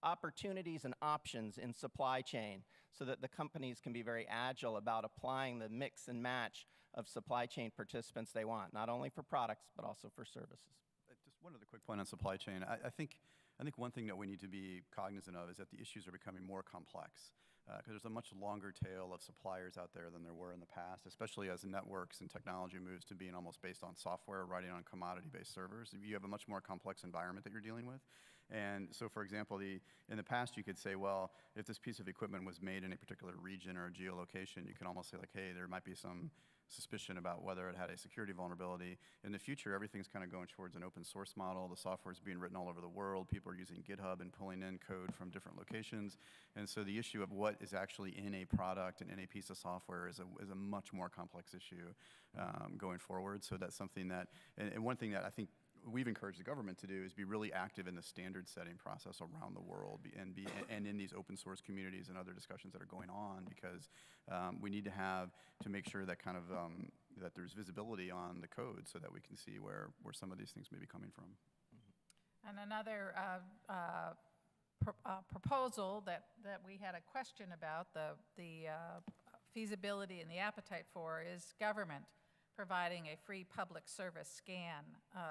opportunities and options in supply chain, so that the companies can be very agile about applying the mix and match of supply chain participants they want, not only for products, but also for services. Just one other quick point on supply chain. I think one thing that we need to be cognizant of is that the issues are becoming more complex, because there's a much longer tail of suppliers out there than there were in the past, especially as networks and technology moves to being almost based on software, running on commodity-based servers. You have a much more complex environment that you're dealing with. And so, for example, in the past, you could say, well, if this piece of equipment was made in a particular region or a geolocation, you can almost say, like, hey, there might be some suspicion about whether it had a security vulnerability. In the future, everything's kind of going towards an open source model. The software is being written all over the world. People are using GitHub and pulling in code from different locations. And so the issue of what is actually in a product and in a piece of software is a much more complex issue going forward. So that's something that, and one thing that I think we've encouraged the government to do is be really active in the standard setting process around the world, and in these open source communities and other discussions that are going on, because we need to make sure that kind of that there's visibility on the code, so that we can see where some of these things may be coming from. And another proposal that we had a question about, the feasibility and the appetite for, is government providing a free public service scan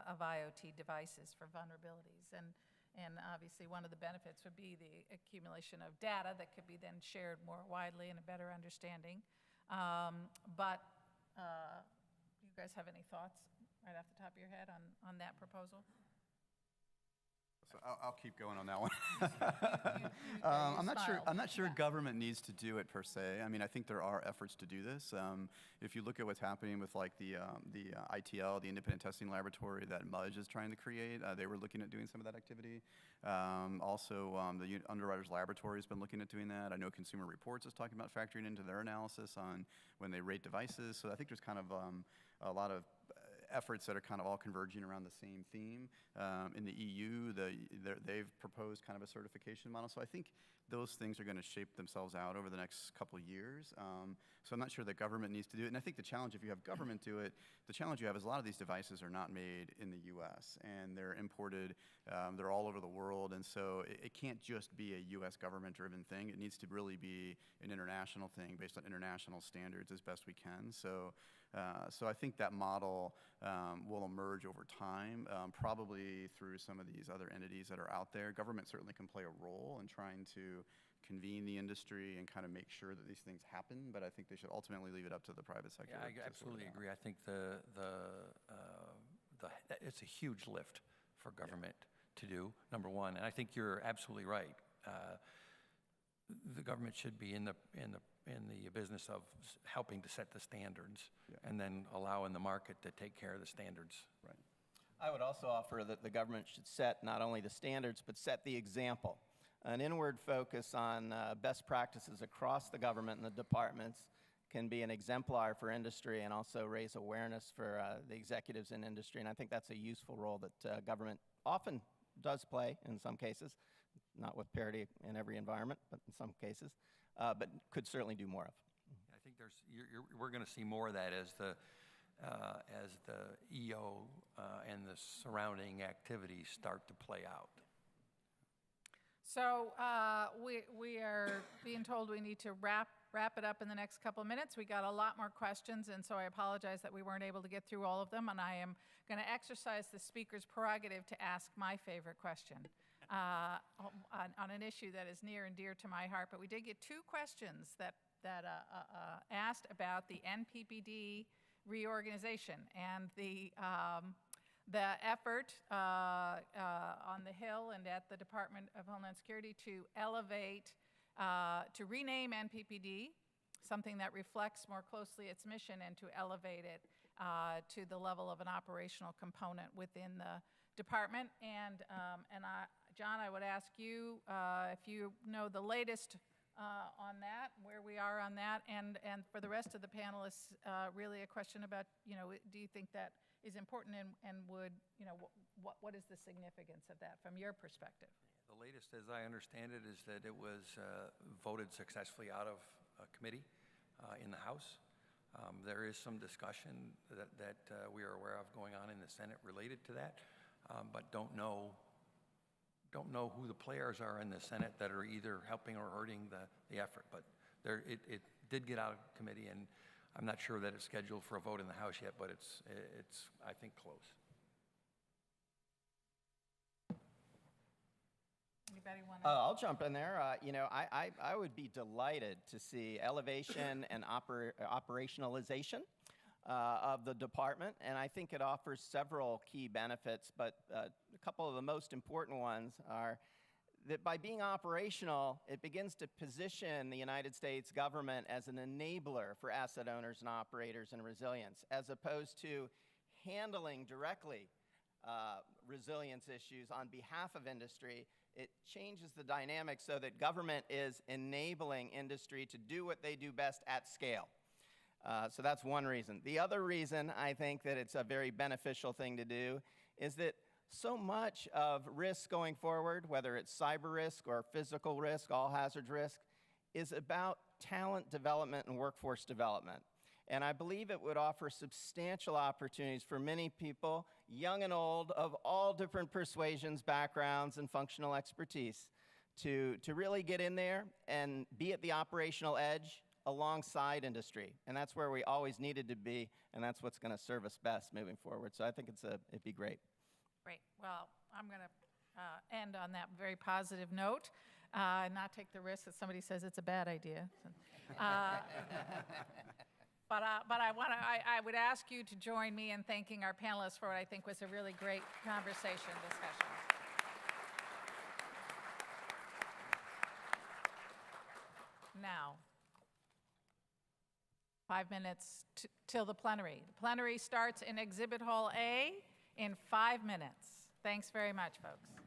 of IoT devices for vulnerabilities. And obviously one of the benefits would be the accumulation of data that could be then shared more widely and a better understanding. But do you guys have any thoughts right off the top of your head on that proposal? So I'll keep going on that one. You I'm not sure Yeah. government needs to do it per se. I mean, I think there are efforts to do this. If you look at what's happening with like the ITL, the Independent Testing Laboratory that Mudge is trying to create, they were looking at doing some of that activity. Also, the Underwriters Laboratory has been looking at doing that. I know Consumer Reports is talking about factoring into their analysis on when they rate devices. So I think there's kind of a lot of efforts that are kind of all converging around the same theme. In the EU, they've proposed kind of a certification model. So I think those things are going to shape themselves out over the next couple of years. So I'm not sure that government needs to do it. And I think the challenge, if you have government do it, the challenge you have is a lot of these devices are not made in the U.S. and they're imported. They're all over the world. And so it can't just be a U.S. government-driven thing. It needs to really be an international thing based on international standards as best we can. So I think that model will emerge over time, probably through some of these other entities that are out there. Government certainly can play a role in trying to convene the industry and kind of make sure that these things happen, but I think they should ultimately leave it up to the private sector. Yeah, I absolutely agree. I think it's a huge lift for government to do, number one, and I think you're absolutely right. The government should be in the business of helping to set the standards, and then allowing the market to take care of the standards. Right. I would also offer that the government should set not only the standards, but set the example. An inward focus on best practices across the government and the departments can be an exemplar for industry, and also raise awareness for the executives in industry. And I think that's a useful role that government often does play in some cases, not with parity in every environment, but in some cases, but could certainly do more of. I think we're going to see more of that as the EO and the surrounding activities start to play out. So we are being told we need to wrap it up in the next couple of minutes. We got a lot more questions, and so I apologize that we weren't able to get through all of them, and I am going to exercise the speaker's prerogative to ask my favorite question. on an issue that is near and dear to my heart. But we did get 2 questions that asked about the Nppd reorganization and the effort on the Hill and at the Department of Homeland Security to elevate, to rename Nppd, something that reflects more closely its mission, and to elevate it to the level of an operational component within the department. And John, I would ask you if you know the latest on that, where we are on that, and for the rest of the panelists, really a question about, do you think that is important, and would, what is the significance of that from your perspective? The latest, as I understand it, is that it was voted successfully out of committee in the House. There is some discussion that we are aware of going on in the Senate related to that, but don't know who the players are in the Senate that are either helping or hurting the effort. But it did get out of committee, and I'm not sure that it's scheduled for a vote in the House yet, but it's I think, close. Anybody want to? I'll jump in there. I would be delighted to see elevation and operationalization of the department, and I think it offers several key benefits, but a couple of the most important ones are that by being operational, it begins to position the United States government as an enabler for asset owners and operators and resilience, as opposed to handling directly resilience issues on behalf of industry. It changes the dynamic so that government is enabling industry to do what they do best at scale. So that's one reason. The other reason I think that it's a very beneficial thing to do is that so much of risk going forward, whether it's cyber risk or physical risk, all hazards risk, is about talent development and workforce development. And I believe it would offer substantial opportunities for many people, young and old, of all different persuasions, backgrounds, and functional expertise, to really get in there and be at the operational edge alongside industry. And that's where we always needed to be, and that's what's going to serve us best moving forward. So I think it'd be great. Great. Well, I'm going to end on that very positive note, and not take the risk that somebody says it's a bad idea. But I would ask you to join me in thanking our panelists for what I think was a really great conversation, discussion. Now, 5 minutes till the plenary. The plenary starts in Exhibit Hall A in 5 minutes. Thanks very much, folks.